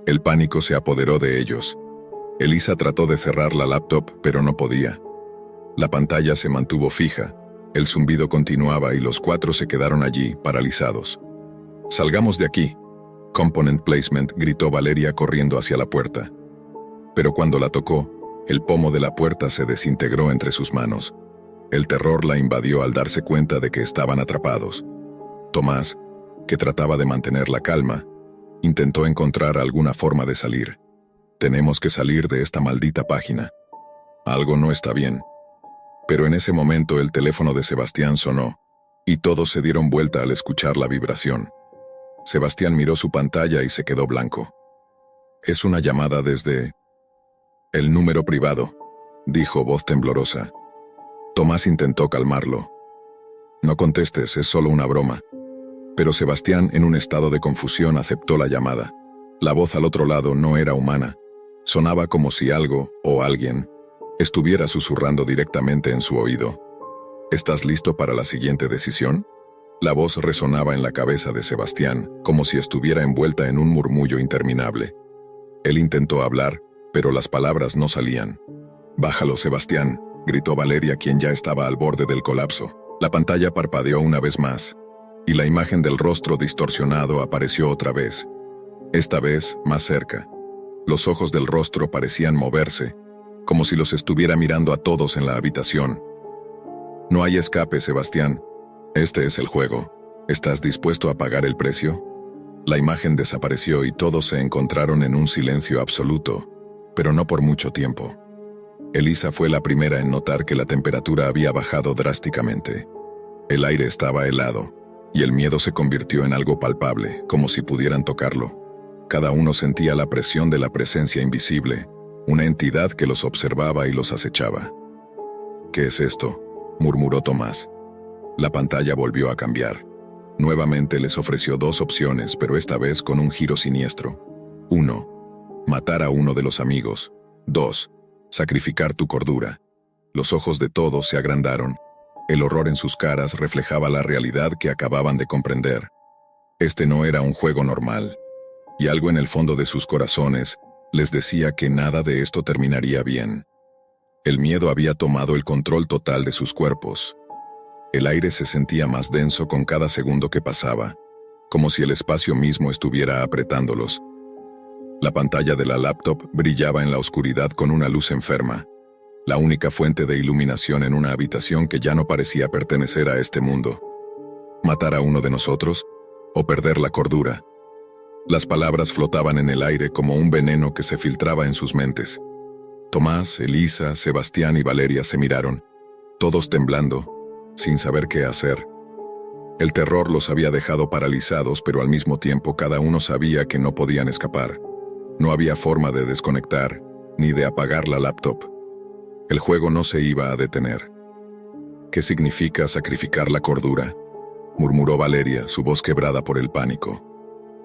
El pánico se apoderó de ellos. Elisa trató de cerrar la laptop, pero no podía. La pantalla se mantuvo fija, el zumbido continuaba y los cuatro se quedaron allí, paralizados. «Salgamos de aquí». «Component placement», gritó Valeria corriendo hacia la puerta. Pero cuando la tocó, el pomo de la puerta se desintegró entre sus manos. El terror la invadió al darse cuenta de que estaban atrapados. Tomás, que trataba de mantener la calma, intentó encontrar alguna forma de salir. «Tenemos que salir de esta maldita página. Algo no está bien». Pero en ese momento el teléfono de Sebastián sonó, y todos se dieron vuelta al escuchar la vibración. Sebastián miró su pantalla y se quedó blanco. «Es una llamada desde el número privado», dijo, voz temblorosa. Tomás intentó calmarlo. «No contestes, es solo una broma». Pero Sebastián, en un estado de confusión, aceptó la llamada. La voz al otro lado no era humana. Sonaba como si algo, o alguien, estuviera susurrando directamente en su oído. «¿Estás listo para la siguiente decisión?». La voz resonaba en la cabeza de Sebastián, como si estuviera envuelta en un murmullo interminable. Él intentó hablar, pero las palabras no salían. «Bájalo, Sebastián», gritó Valeria, quien ya estaba al borde del colapso. La pantalla parpadeó una vez más, y la imagen del rostro distorsionado apareció otra vez. Esta vez, más cerca. Los ojos del rostro parecían moverse, como si los estuviera mirando a todos en la habitación. «No hay escape, Sebastián. Este es el juego. ¿Estás dispuesto a pagar el precio?». La imagen desapareció y todos se encontraron en un silencio absoluto, pero no por mucho tiempo. Elisa fue la primera en notar que la temperatura había bajado drásticamente. El aire estaba helado, y el miedo se convirtió en algo palpable, como si pudieran tocarlo. Cada uno sentía la presión de la presencia invisible, una entidad que los observaba y los acechaba. «¿Qué es esto?», murmuró Tomás. La pantalla volvió a cambiar. Nuevamente les ofreció dos opciones, pero esta vez con un giro siniestro. 1. Matar a uno de los amigos. 2. Sacrificar tu cordura. Los ojos de todos se agrandaron. El horror en sus caras reflejaba la realidad que acababan de comprender. Este no era un juego normal, y algo en el fondo de sus corazones les decía que nada de esto terminaría bien. El miedo había tomado el control total de sus cuerpos. El aire se sentía más denso con cada segundo que pasaba, como si el espacio mismo estuviera apretándolos. La pantalla de la laptop brillaba en la oscuridad con una luz enferma, la única fuente de iluminación en una habitación que ya no parecía pertenecer a este mundo. ¿Matar a uno de nosotros? ¿O perder la cordura? Las palabras flotaban en el aire como un veneno que se filtraba en sus mentes. Tomás, Elisa, Sebastián y Valeria se miraron, todos temblando, sin saber qué hacer. El terror los había dejado paralizados, pero al mismo tiempo cada uno sabía que no podían escapar. No había forma de desconectar, ni de apagar la laptop. El juego no se iba a detener. ¿Qué significa sacrificar la cordura?, murmuró Valeria, su voz quebrada por el pánico.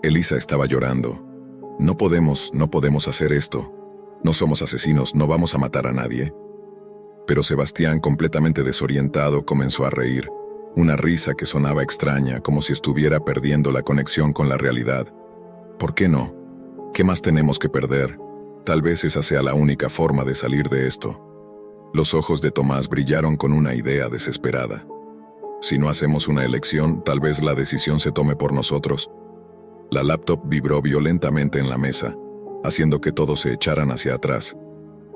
Elisa estaba llorando. No podemos hacer esto. No somos asesinos, no vamos a matar a nadie. Pero Sebastián, completamente desorientado, comenzó a reír. Una risa que sonaba extraña, como si estuviera perdiendo la conexión con la realidad. ¿Por qué no? ¿Qué más tenemos que perder? Tal vez esa sea la única forma de salir de esto. Los ojos de Tomás brillaron con una idea desesperada. Si no hacemos una elección, tal vez la decisión se tome por nosotros. La laptop vibró violentamente en la mesa, haciendo que todos se echaran hacia atrás.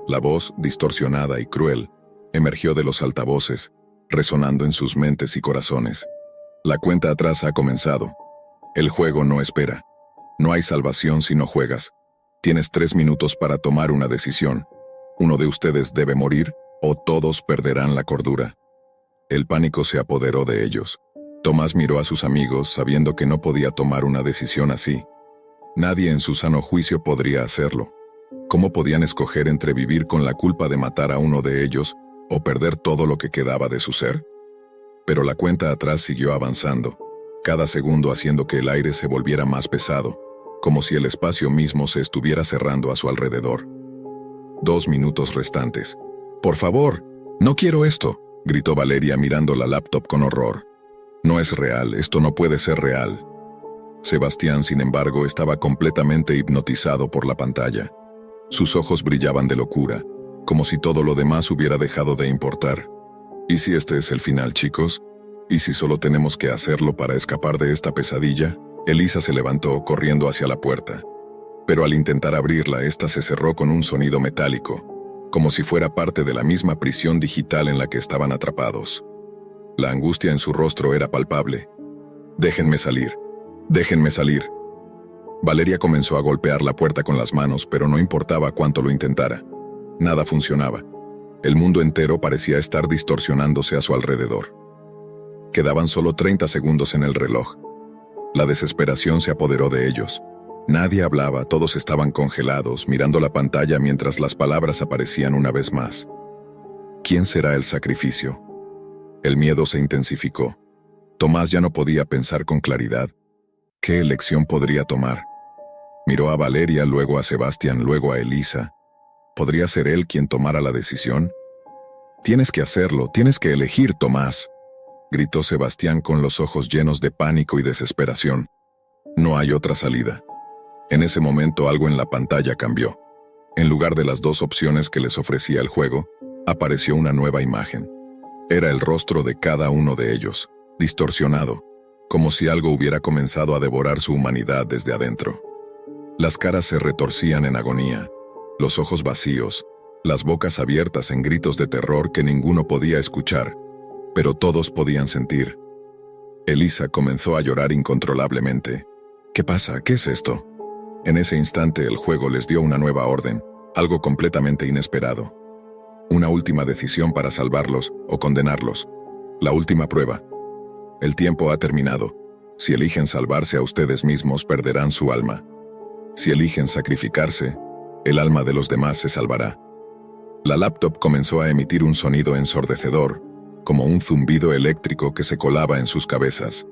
La voz, distorsionada y cruel, emergió de los altavoces, resonando en sus mentes y corazones. La cuenta atrás ha comenzado. El juego no espera. No hay salvación si no juegas. Tienes 3 minutos para tomar una decisión. Uno de ustedes debe morir, o todos perderán la cordura. El pánico se apoderó de ellos. Tomás miró a sus amigos, sabiendo que no podía tomar una decisión así. Nadie en su sano juicio podría hacerlo. ¿Cómo podían escoger entre vivir con la culpa de matar a uno de ellos o perder todo lo que quedaba de su ser? Pero la cuenta atrás siguió avanzando, cada segundo haciendo que el aire se volviera más pesado, como si el espacio mismo se estuviera cerrando a su alrededor. 2 minutos restantes. «Por favor, no quiero esto», gritó Valeria mirando la laptop con horror. «No es real, esto no puede ser real». Sebastián, sin embargo, estaba completamente hipnotizado por la pantalla. Sus ojos brillaban de locura, como si todo lo demás hubiera dejado de importar. ¿Y si este es el final, chicos? ¿Y si solo tenemos que hacerlo para escapar de esta pesadilla? Elisa se levantó, corriendo hacia la puerta. Pero al intentar abrirla, esta se cerró con un sonido metálico, como si fuera parte de la misma prisión digital en la que estaban atrapados. La angustia en su rostro era palpable. «Déjenme salir. Déjenme salir». Valeria comenzó a golpear la puerta con las manos, pero no importaba cuánto lo intentara. Nada funcionaba. El mundo entero parecía estar distorsionándose a su alrededor. Quedaban solo 30 segundos en el reloj. La desesperación se apoderó de ellos. Nadie hablaba, todos estaban congelados, mirando la pantalla mientras las palabras aparecían una vez más. ¿Quién será el sacrificio? El miedo se intensificó. Tomás ya no podía pensar con claridad. ¿Qué elección podría tomar? Miró a Valeria, luego a Sebastián, luego a Elisa. ¿Podría ser él quien tomara la decisión? «Tienes que hacerlo, tienes que elegir, Tomás», gritó Sebastián con los ojos llenos de pánico y desesperación. «No hay otra salida». En ese momento algo en la pantalla cambió. En lugar de las 2 opciones que les ofrecía el juego, apareció una nueva imagen. Era el rostro de cada uno de ellos, distorsionado, como si algo hubiera comenzado a devorar su humanidad desde adentro. Las caras se retorcían en agonía, los ojos vacíos, las bocas abiertas en gritos de terror que ninguno podía escuchar, pero todos podían sentir. Elisa comenzó a llorar incontrolablemente. «¿Qué pasa? ¿Qué es esto?» En ese instante el juego les dio una nueva orden, algo completamente inesperado. Una última decisión para salvarlos o condenarlos. La última prueba. El tiempo ha terminado. Si eligen salvarse a ustedes mismos, perderán su alma. Si eligen sacrificarse, el alma de los demás se salvará. La laptop comenzó a emitir un sonido ensordecedor, como un zumbido eléctrico que se colaba en sus cabezas.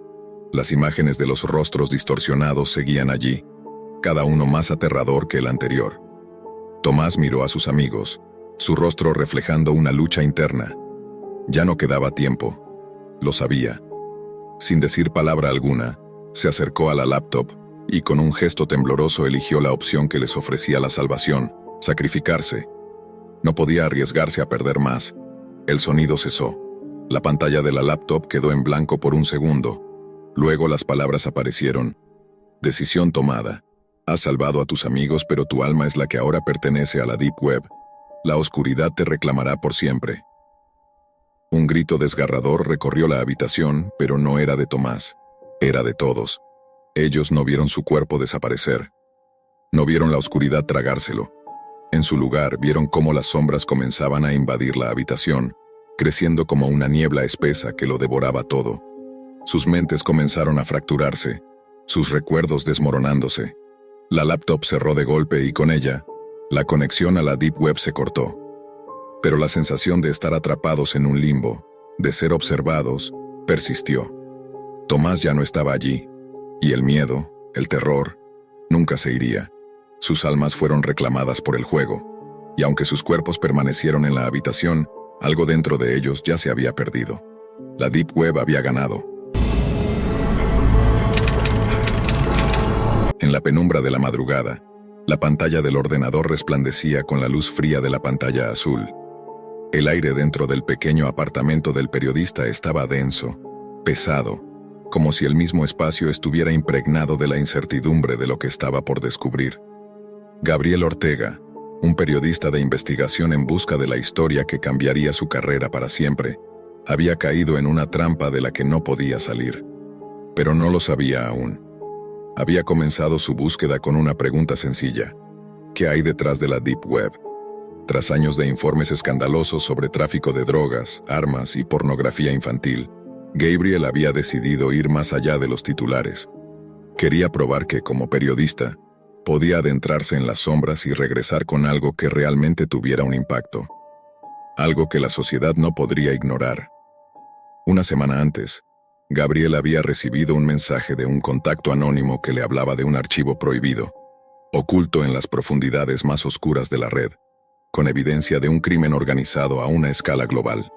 Las imágenes de los rostros distorsionados seguían allí, cada uno más aterrador que el anterior. Tomás miró a sus amigos, su rostro reflejando una lucha interna. Ya no quedaba tiempo. Lo sabía. Sin decir palabra alguna, se acercó a la laptop y con un gesto tembloroso eligió la opción que les ofrecía la salvación, sacrificarse. No podía arriesgarse a perder más. El sonido cesó. La pantalla de la laptop quedó en blanco por un segundo. Luego las palabras aparecieron. «Decisión tomada. Has salvado a tus amigos, pero tu alma es la que ahora pertenece a la Deep Web. La oscuridad te reclamará por siempre». Un grito desgarrador recorrió la habitación, pero no era de Tomás. Era de todos. Ellos no vieron su cuerpo desaparecer. No vieron la oscuridad tragárselo. En su lugar, vieron cómo las sombras comenzaban a invadir la habitación, creciendo como una niebla espesa que lo devoraba todo. Sus mentes comenzaron a fracturarse, sus recuerdos desmoronándose. La laptop cerró de golpe y con ella, la conexión a la Deep Web se cortó. Pero la sensación de estar atrapados en un limbo, de ser observados, persistió. Tomás ya no estaba allí, y el miedo, el terror, nunca se iría. Sus almas fueron reclamadas por el juego, y aunque sus cuerpos permanecieron en la habitación, algo dentro de ellos ya se había perdido. La Deep Web había ganado. En la penumbra de la madrugada, la pantalla del ordenador resplandecía con la luz fría de la pantalla azul. El aire dentro del pequeño apartamento del periodista estaba denso, pesado, como si el mismo espacio estuviera impregnado de la incertidumbre de lo que estaba por descubrir. Gabriel Ortega, un periodista de investigación en busca de la historia que cambiaría su carrera para siempre, había caído en una trampa de la que no podía salir. Pero no lo sabía aún. Había comenzado su búsqueda con una pregunta sencilla: ¿qué hay detrás de la Deep Web? Tras años de informes escandalosos sobre tráfico de drogas, armas y pornografía infantil, Gabriel había decidido ir más allá de los titulares. Quería probar que, como periodista, podía adentrarse en las sombras y regresar con algo que realmente tuviera un impacto. Algo que la sociedad no podría ignorar. Una semana antes, Gabriel había recibido un mensaje de un contacto anónimo que le hablaba de un archivo prohibido, oculto en las profundidades más oscuras de la red, con evidencia de un crimen organizado a una escala global.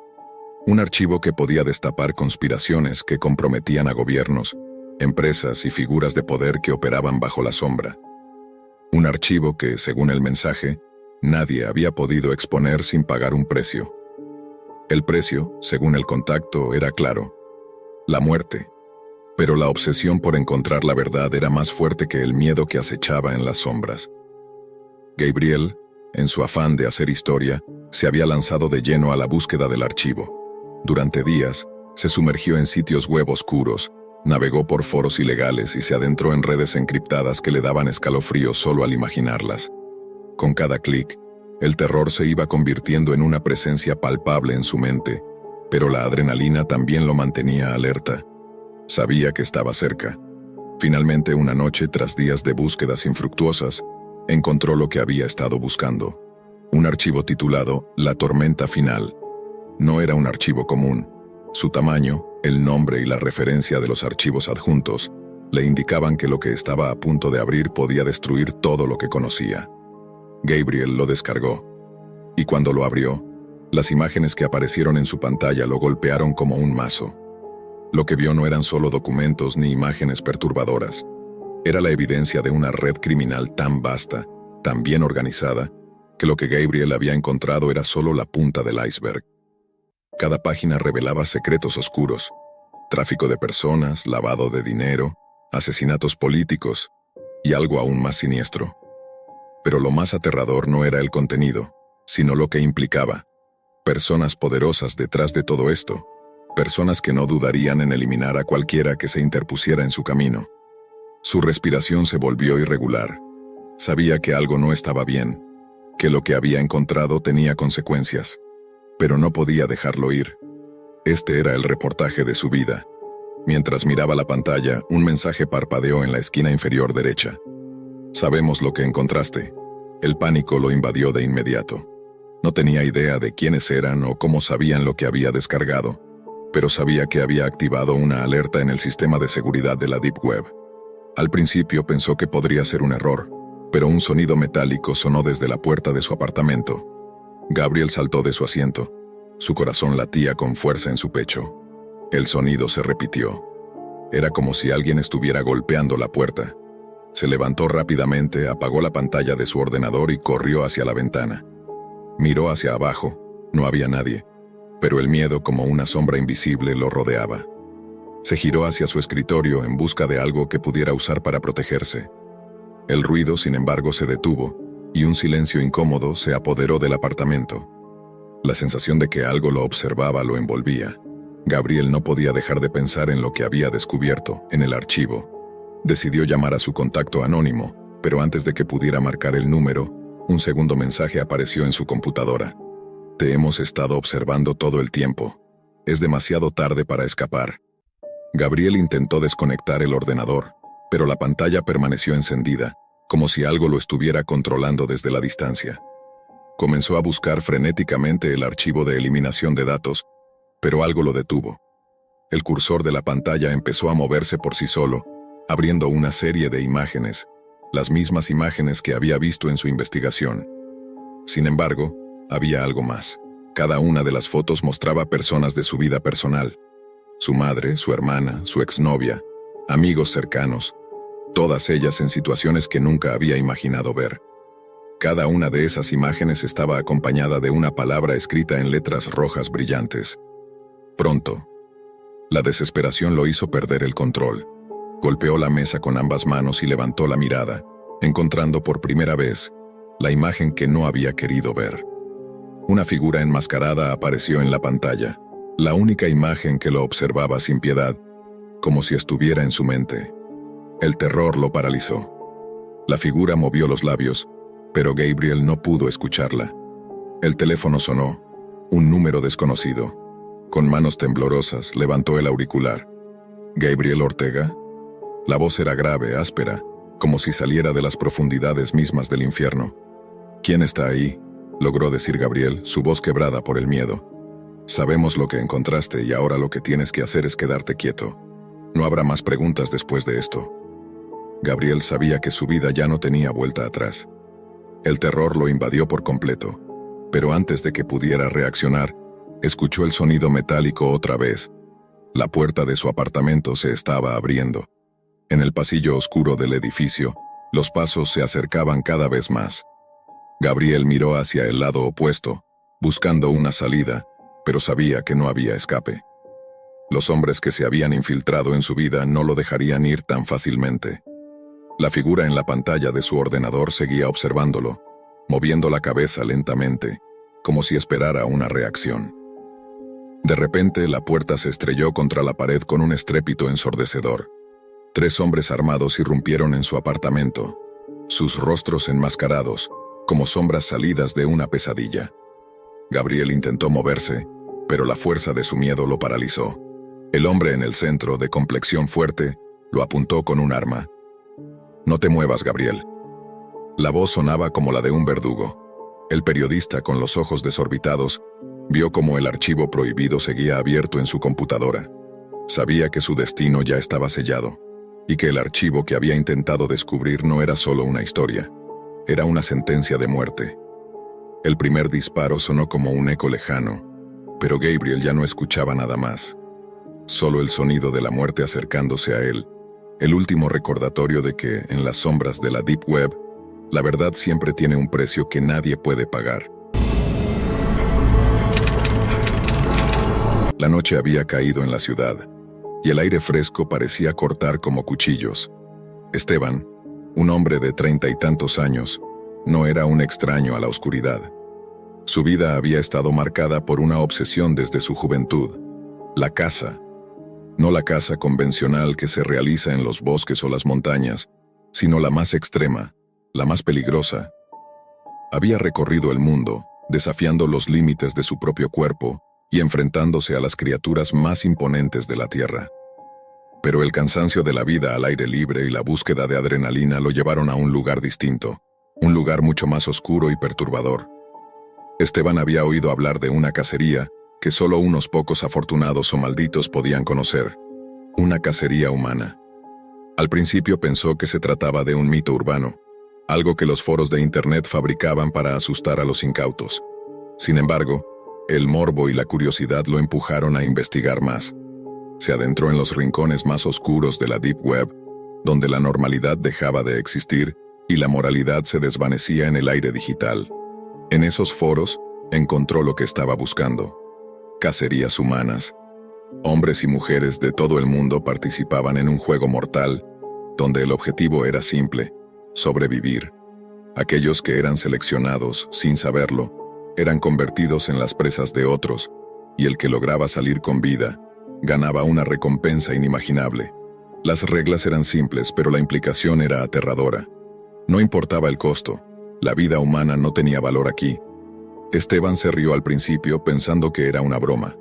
Un archivo que podía destapar conspiraciones que comprometían a gobiernos, empresas y figuras de poder que operaban bajo la sombra. Un archivo que, según el mensaje, nadie había podido exponer sin pagar un precio. El precio, según el contacto, era claro: la muerte. Pero la obsesión por encontrar la verdad era más fuerte que el miedo que acechaba en las sombras. Gabriel, en su afán de hacer historia, se había lanzado de lleno a la búsqueda del archivo. Durante días, se sumergió en sitios web oscuros, navegó por foros ilegales y se adentró en redes encriptadas que le daban escalofríos solo al imaginarlas. Con cada clic, el terror se iba convirtiendo en una presencia palpable en su mente, pero la adrenalina también lo mantenía alerta. Sabía que estaba cerca. Finalmente, una noche, tras días de búsquedas infructuosas, encontró lo que había estado buscando. Un archivo titulado La Tormenta Final. No era un archivo común. Su tamaño, el nombre y la referencia de los archivos adjuntos le indicaban que lo que estaba a punto de abrir podía destruir todo lo que conocía. Gabriel lo descargó. Y cuando lo abrió, las imágenes que aparecieron en su pantalla lo golpearon como un mazo. Lo que vio no eran solo documentos ni imágenes perturbadoras. Era la evidencia de una red criminal tan vasta, tan bien organizada, que lo que Gabriel había encontrado era solo la punta del iceberg. Cada página revelaba secretos oscuros: tráfico de personas, lavado de dinero, asesinatos políticos y algo aún más siniestro. Pero lo más aterrador no era el contenido, sino lo que implicaba. Personas poderosas detrás de todo esto, personas que no dudarían en eliminar a cualquiera que se interpusiera en su camino. Su respiración se volvió irregular. Sabía que algo no estaba bien, que lo que había encontrado tenía consecuencias, pero no podía dejarlo ir. Este era el reportaje de su vida. Mientras miraba la pantalla, un mensaje parpadeó en la esquina inferior derecha. Sabemos lo que encontraste. El pánico lo invadió de inmediato. No tenía idea de quiénes eran o cómo sabían lo que había descargado, pero sabía que había activado una alerta en el sistema de seguridad de la Deep Web. Al principio pensó que podría ser un error, pero un sonido metálico sonó desde la puerta de su apartamento. Gabriel saltó de su asiento. Su corazón latía con fuerza en su pecho. El sonido se repitió. Era como si alguien estuviera golpeando la puerta. Se levantó rápidamente, apagó la pantalla de su ordenador y corrió hacia la ventana. Miró hacia abajo. No había nadie, pero el miedo, como una sombra invisible, lo rodeaba. Se giró hacia su escritorio en busca de algo que pudiera usar para protegerse. El ruido, sin embargo, se detuvo, y un silencio incómodo se apoderó del apartamento. La sensación de que algo lo observaba lo envolvía. Gabriel no podía dejar de pensar en lo que había descubierto en el archivo. Decidió llamar a su contacto anónimo, pero antes de que pudiera marcar el número, un segundo mensaje apareció en su computadora. Te hemos estado observando todo el tiempo. Es demasiado tarde para escapar. Gabriel intentó desconectar el ordenador, pero la pantalla permaneció encendida, como si algo lo estuviera controlando desde la distancia. Comenzó a buscar frenéticamente el archivo de eliminación de datos, pero algo lo detuvo. El cursor de la pantalla empezó a moverse por sí solo, abriendo una serie de imágenes, las mismas imágenes que había visto en su investigación. Sin embargo, había algo más. Cada una de las fotos mostraba personas de su vida personal. Su madre, su hermana, su exnovia, amigos cercanos, todas ellas en situaciones que nunca había imaginado ver. Cada una de esas imágenes estaba acompañada de una palabra escrita en letras rojas brillantes. Pronto, la desesperación lo hizo perder el control. Golpeó la mesa con ambas manos y levantó la mirada, encontrando por primera vez la imagen que no había querido ver. Una figura enmascarada apareció en la pantalla, la única imagen que lo observaba sin piedad, como si estuviera en su mente. El terror lo paralizó. La figura movió los labios, pero Gabriel no pudo escucharla. El teléfono sonó, un número desconocido. Con manos temblorosas, levantó el auricular. ¿Gabriel Ortega? La voz era grave, áspera, como si saliera de las profundidades mismas del infierno. ¿Quién está ahí?, logró decir Gabriel, su voz quebrada por el miedo. Sabemos lo que encontraste y ahora lo que tienes que hacer es quedarte quieto. No habrá más preguntas después de esto. Gabriel sabía que su vida ya no tenía vuelta atrás. El terror lo invadió por completo, pero antes de que pudiera reaccionar, escuchó el sonido metálico otra vez. La puerta de su apartamento se estaba abriendo. En el pasillo oscuro del edificio, los pasos se acercaban cada vez más. Gabriel miró hacia el lado opuesto, buscando una salida, pero sabía que no había escape. Los hombres que se habían infiltrado en su vida no lo dejarían ir tan fácilmente. La figura en la pantalla de su ordenador seguía observándolo, moviendo la cabeza lentamente, como si esperara una reacción. De repente, la puerta se estrelló contra la pared con un estrépito ensordecedor. 3 hombres armados irrumpieron en su apartamento, sus rostros enmascarados, como sombras salidas de una pesadilla. Gabriel intentó moverse, pero la fuerza de su miedo lo paralizó. El hombre en el centro, de complexión fuerte, lo apuntó con un arma. «No te muevas, Gabriel». La voz sonaba como la de un verdugo. El periodista, con los ojos desorbitados, vio cómo el archivo prohibido seguía abierto en su computadora. Sabía que su destino ya estaba sellado, y que el archivo que había intentado descubrir no era solo una historia, era una sentencia de muerte. El primer disparo sonó como un eco lejano, pero Gabriel ya no escuchaba nada más. Solo el sonido de la muerte acercándose a él, el último recordatorio de que, en las sombras de la Deep Web, la verdad siempre tiene un precio que nadie puede pagar. La noche había caído en la ciudad, y el aire fresco parecía cortar como cuchillos. Esteban, un hombre de 30 y tantos años, no era un extraño a la oscuridad. Su vida había estado marcada por una obsesión desde su juventud: la caza. No la caza convencional que se realiza en los bosques o las montañas, sino la más extrema, la más peligrosa. Había recorrido el mundo, desafiando los límites de su propio cuerpo y enfrentándose a las criaturas más imponentes de la tierra. Pero el cansancio de la vida al aire libre y la búsqueda de adrenalina lo llevaron a un lugar distinto, un lugar mucho más oscuro y perturbador. Esteban había oído hablar de una cacería que solo unos pocos afortunados o malditos podían conocer, una cacería humana. Al principio pensó que se trataba de un mito urbano, algo que los foros de internet fabricaban para asustar a los incautos. Sin embargo, el morbo y la curiosidad lo empujaron a investigar más. Se adentró en los rincones más oscuros de la Deep Web, donde la normalidad dejaba de existir y la moralidad se desvanecía en el aire digital. En esos foros, encontró lo que estaba buscando: cacerías humanas. Hombres y mujeres de todo el mundo participaban en un juego mortal, donde el objetivo era simple: sobrevivir. Aquellos que eran seleccionados, sin saberlo, eran convertidos en las presas de otros, y el que lograba salir con vida, ganaba una recompensa inimaginable. Las reglas eran simples, pero la implicación era aterradora. No importaba el costo, la vida humana no tenía valor aquí. Esteban se rió al principio pensando que era una broma.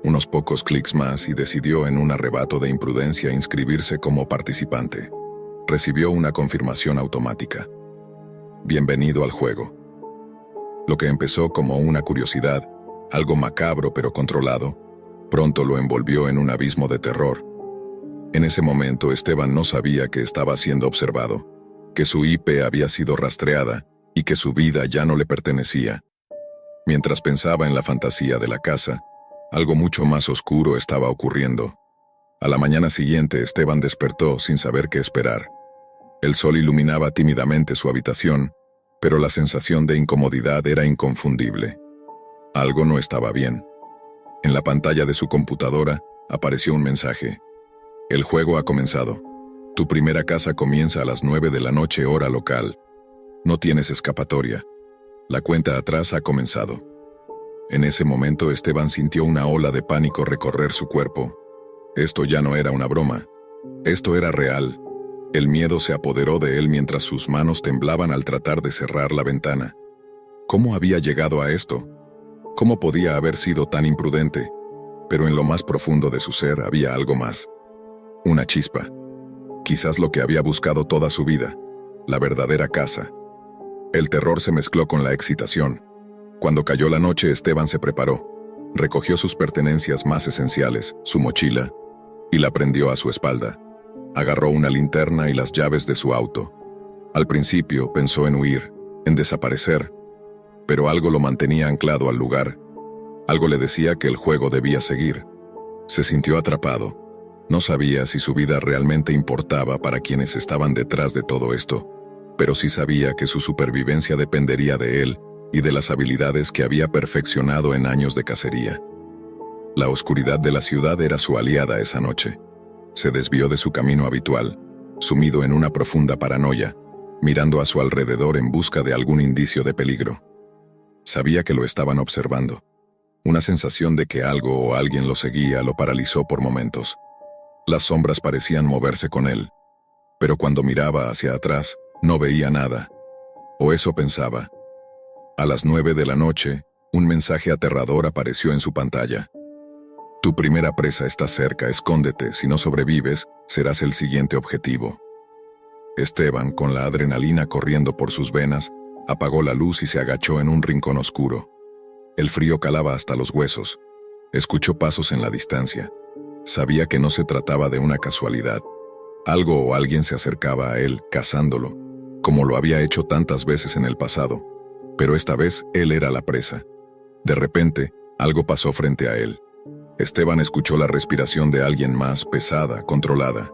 Unos pocos clics más y decidió en un arrebato de imprudencia inscribirse como participante. Recibió una confirmación automática. Bienvenido al juego. Lo que empezó como una curiosidad, algo macabro pero controlado, pronto lo envolvió en un abismo de terror. En ese momento Esteban no sabía que estaba siendo observado, que su IP había sido rastreada y que su vida ya no le pertenecía. Mientras pensaba en la fantasía de la casa, algo mucho más oscuro estaba ocurriendo. A la mañana siguiente Esteban despertó sin saber qué esperar. El sol iluminaba tímidamente su habitación, pero la sensación de incomodidad era inconfundible. Algo no estaba bien. En la pantalla de su computadora apareció un mensaje. El juego ha comenzado. Tu primera casa comienza a las 9 de la noche hora local. No tienes escapatoria. La cuenta atrás ha comenzado. En ese momento Esteban sintió una ola de pánico recorrer su cuerpo. Esto ya no era una broma. Esto era real. El miedo se apoderó de él mientras sus manos temblaban al tratar de cerrar la ventana. ¿Cómo había llegado a esto? ¿Cómo podía haber sido tan imprudente? Pero en lo más profundo de su ser había algo más. Una chispa. Quizás lo que había buscado toda su vida. La verdadera casa. El terror se mezcló con la excitación. Cuando cayó la noche, Esteban se preparó. Recogió sus pertenencias más esenciales, su mochila, y la prendió a su espalda. Agarró una linterna y las llaves de su auto. Al principio pensó en huir, en desaparecer, pero algo lo mantenía anclado al lugar. Algo le decía que el juego debía seguir. Se sintió atrapado. No sabía si su vida realmente importaba para quienes estaban detrás de todo esto, pero sí sabía que su supervivencia dependería de él y de las habilidades que había perfeccionado en años de cacería. La oscuridad de la ciudad era su aliada esa noche. Se desvió de su camino habitual, sumido en una profunda paranoia, mirando a su alrededor en busca de algún indicio de peligro. Sabía que lo estaban observando. Una sensación de que algo o alguien lo seguía lo paralizó por momentos. Las sombras parecían moverse con él, pero cuando miraba hacia atrás, no veía nada. O eso pensaba. A las 9 de la noche, un mensaje aterrador apareció en su pantalla. Tu primera presa está cerca, escóndete, si no sobrevives, serás el siguiente objetivo. Esteban, con la adrenalina corriendo por sus venas, apagó la luz y se agachó en un rincón oscuro. El frío calaba hasta los huesos. Escuchó pasos en la distancia. Sabía que no se trataba de una casualidad. Algo o alguien se acercaba a él, cazándolo, como lo había hecho tantas veces en el pasado. Pero esta vez él era la presa. De repente, algo pasó frente a él. Esteban escuchó la respiración de alguien más, pesada, controlada.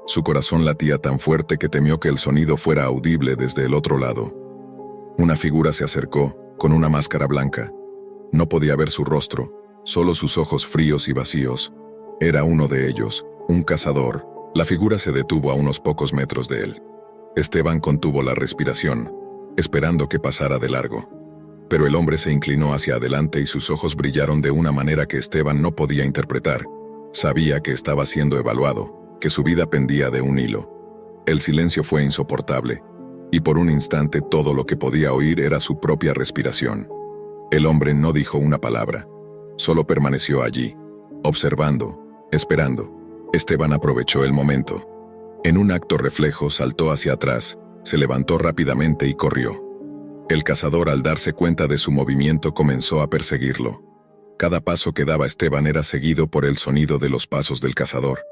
Su corazón latía tan fuerte que temió que el sonido fuera audible desde el otro lado. Una figura se acercó, con una máscara blanca. No podía ver su rostro, solo sus ojos fríos y vacíos. Era uno de ellos, un cazador. La figura se detuvo a unos pocos metros de él. Esteban contuvo la respiración, esperando que pasara de largo. Pero el hombre se inclinó hacia adelante y sus ojos brillaron de una manera que Esteban no podía interpretar. Sabía que estaba siendo evaluado, que su vida pendía de un hilo. El silencio fue insoportable, y por un instante todo lo que podía oír era su propia respiración. El hombre no dijo una palabra, solo permaneció allí, observando, esperando. Esteban aprovechó el momento. En un acto reflejo saltó hacia atrás, se levantó rápidamente y corrió. El cazador, al darse cuenta de su movimiento, comenzó a perseguirlo. Cada paso que daba Esteban era seguido por el sonido de los pasos del cazador.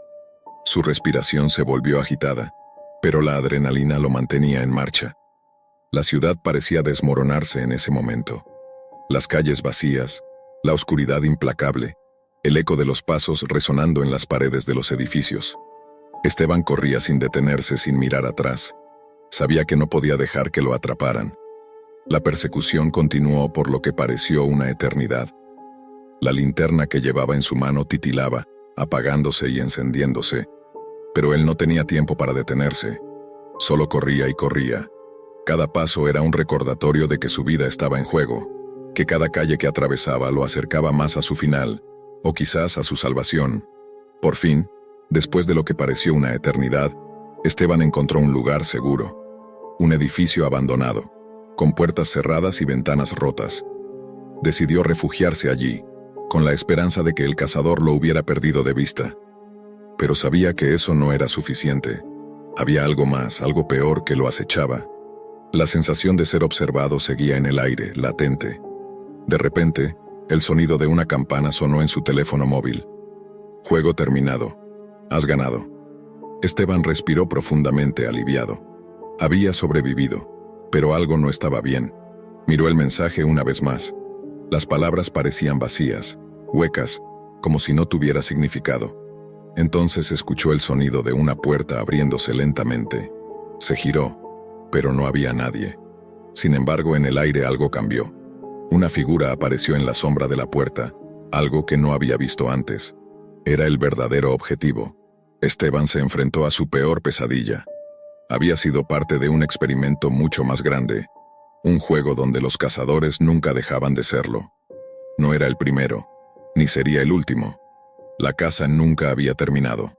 Su respiración se volvió agitada, pero la adrenalina lo mantenía en marcha. La ciudad parecía desmoronarse en ese momento. Las calles vacías, la oscuridad implacable, el eco de los pasos resonando en las paredes de los edificios. Esteban corría sin detenerse, sin mirar atrás. Sabía que no podía dejar que lo atraparan. La persecución continuó por lo que pareció una eternidad. La linterna que llevaba en su mano titilaba, apagándose y encendiéndose, pero él no tenía tiempo para detenerse. Solo corría y corría. Cada paso era un recordatorio de que su vida estaba en juego, que cada calle que atravesaba lo acercaba más a su final, o quizás a su salvación. Por fin, después de lo que pareció una eternidad, Esteban encontró un lugar seguro. Un edificio abandonado, con puertas cerradas y ventanas rotas. Decidió refugiarse allí, con la esperanza de que el cazador lo hubiera perdido de vista. Pero sabía que eso no era suficiente. Había algo más, algo peor que lo acechaba. La sensación de ser observado seguía en el aire, latente. De repente, el sonido de una campana sonó en su teléfono móvil. Juego terminado. Has ganado. Esteban respiró profundamente, aliviado. Había sobrevivido, pero algo no estaba bien. Miró el mensaje una vez más. Las palabras parecían vacías, huecas, como si no tuviera significado. Entonces escuchó el sonido de una puerta abriéndose lentamente. Se giró, pero no había nadie. Sin embargo, en el aire algo cambió. Una figura apareció en la sombra de la puerta, algo que no había visto antes. Era el verdadero objetivo. Esteban se enfrentó a su peor pesadilla. Había sido parte de un experimento mucho más grande, un juego donde los cazadores nunca dejaban de serlo. No era el primero, ni sería el último. La caza nunca había terminado.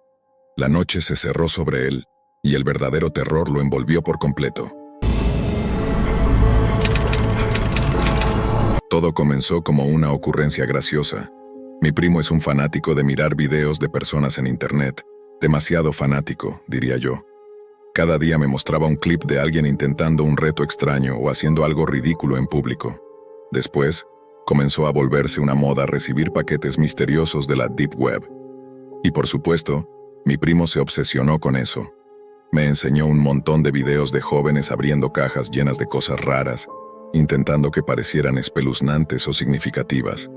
La noche se cerró sobre él, y el verdadero terror lo envolvió por completo. Todo comenzó como una ocurrencia graciosa. Mi primo es un fanático de mirar videos de personas en internet. Demasiado fanático, diría yo. Cada día me mostraba un clip de alguien intentando un reto extraño o haciendo algo ridículo en público. Después, comenzó a volverse una moda recibir paquetes misteriosos de la Deep Web. Y por supuesto, mi primo se obsesionó con eso. Me enseñó un montón de videos de jóvenes abriendo cajas llenas de cosas raras, intentando que parecieran espeluznantes o significativas.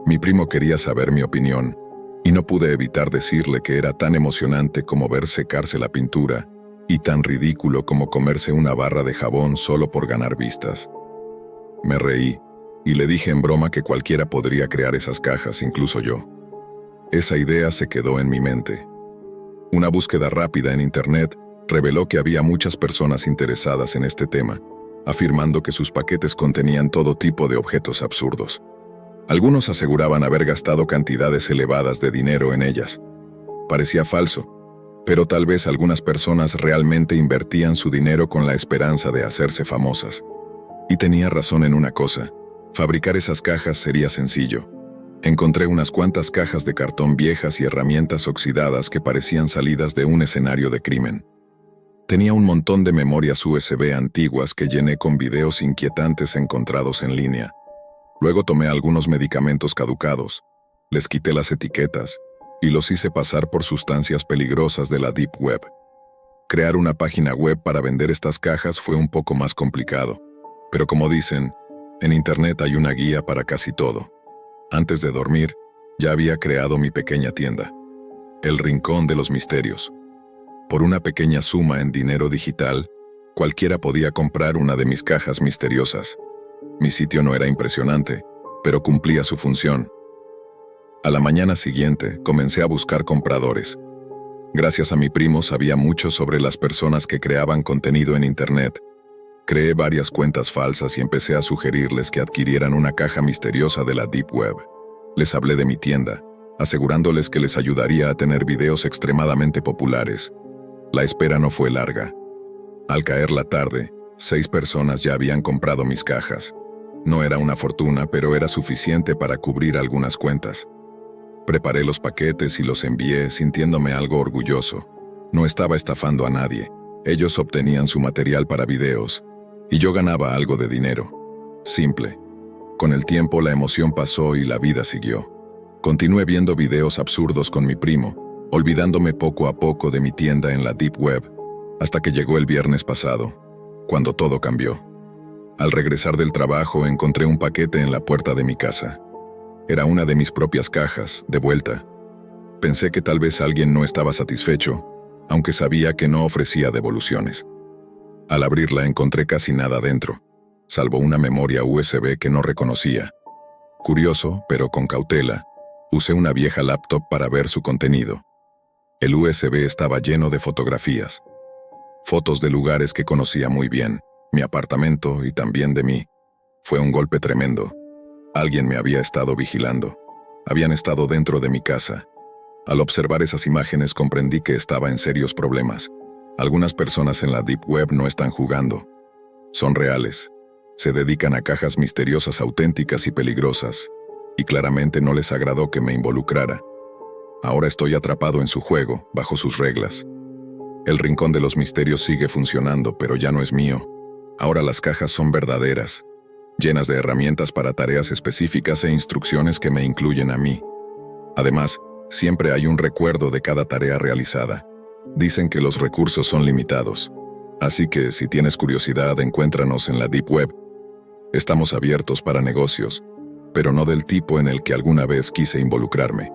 Mi primo quería saber mi opinión, y no pude evitar decirle que era tan emocionante como ver secarse la pintura, y tan ridículo como comerse una barra de jabón solo por ganar vistas. Me reí, y le dije en broma que cualquiera podría crear esas cajas, incluso yo. Esa idea se quedó en mi mente. Una búsqueda rápida en internet reveló que había muchas personas interesadas en este tema, afirmando que sus paquetes contenían todo tipo de objetos absurdos. Algunos aseguraban haber gastado cantidades elevadas de dinero en ellas. Parecía falso, pero tal vez algunas personas realmente invertían su dinero con la esperanza de hacerse famosas. Y tenía razón en una cosa: fabricar esas cajas sería sencillo. Encontré unas cuantas cajas de cartón viejas y herramientas oxidadas que parecían salidas de un escenario de crimen. Tenía un montón de memorias USB antiguas que llené con videos inquietantes encontrados en línea. Luego tomé algunos medicamentos caducados, les quité las etiquetas y los hice pasar por sustancias peligrosas de la Deep Web. Crear una página web para vender estas cajas fue un poco más complicado, pero como dicen, en internet hay una guía para casi todo. Antes de dormir, ya había creado mi pequeña tienda, El Rincón de los Misterios. Por una pequeña suma en dinero digital, cualquiera podía comprar una de mis cajas misteriosas. Mi sitio no era impresionante, pero cumplía su función. A la mañana siguiente, comencé a buscar compradores. Gracias a mi primo sabía mucho sobre las personas que creaban contenido en internet. Creé varias cuentas falsas y empecé a sugerirles que adquirieran una caja misteriosa de la Deep Web. Les hablé de mi tienda, asegurándoles que les ayudaría a tener videos extremadamente populares. La espera no fue larga. Al caer la tarde, 6 personas ya habían comprado mis cajas. No era una fortuna, pero era suficiente para cubrir algunas cuentas. Preparé los paquetes y los envié sintiéndome algo orgulloso. No estaba estafando a nadie. Ellos obtenían su material para videos, y yo ganaba algo de dinero. Simple. Con el tiempo la emoción pasó y la vida siguió. Continué viendo videos absurdos con mi primo, olvidándome poco a poco de mi tienda en la Deep Web, hasta que llegó el viernes pasado, cuando todo cambió. Al regresar del trabajo encontré un paquete en la puerta de mi casa. Era una de mis propias cajas, de vuelta. Pensé que tal vez alguien no estaba satisfecho, aunque sabía que no ofrecía devoluciones. Al abrirla encontré casi nada dentro, salvo una memoria USB que no reconocía. Curioso, pero con cautela, usé una vieja laptop para ver su contenido. El USB estaba lleno de fotografías. Fotos de lugares que conocía muy bien, mi apartamento y también de mí. Fue un golpe tremendo. Alguien me había estado vigilando. Habían estado dentro de mi casa. Al observar esas imágenes comprendí que estaba en serios problemas. Algunas personas en la Deep Web no están jugando. Son reales. Se dedican a cajas misteriosas auténticas y peligrosas. y claramente no les agradó que me involucrara. Ahora estoy atrapado en su juego, bajo sus reglas. El Rincón de los Misterios sigue funcionando, pero ya no es mío. Ahora las cajas son verdaderas, llenas de herramientas para tareas específicas e instrucciones que me incluyen a mí. Además, siempre hay un recuerdo de cada tarea realizada. Dicen que los recursos son limitados, así que si tienes curiosidad, encuéntranos en la Deep Web. Estamos abiertos para negocios, pero no del tipo en el que alguna vez quise involucrarme.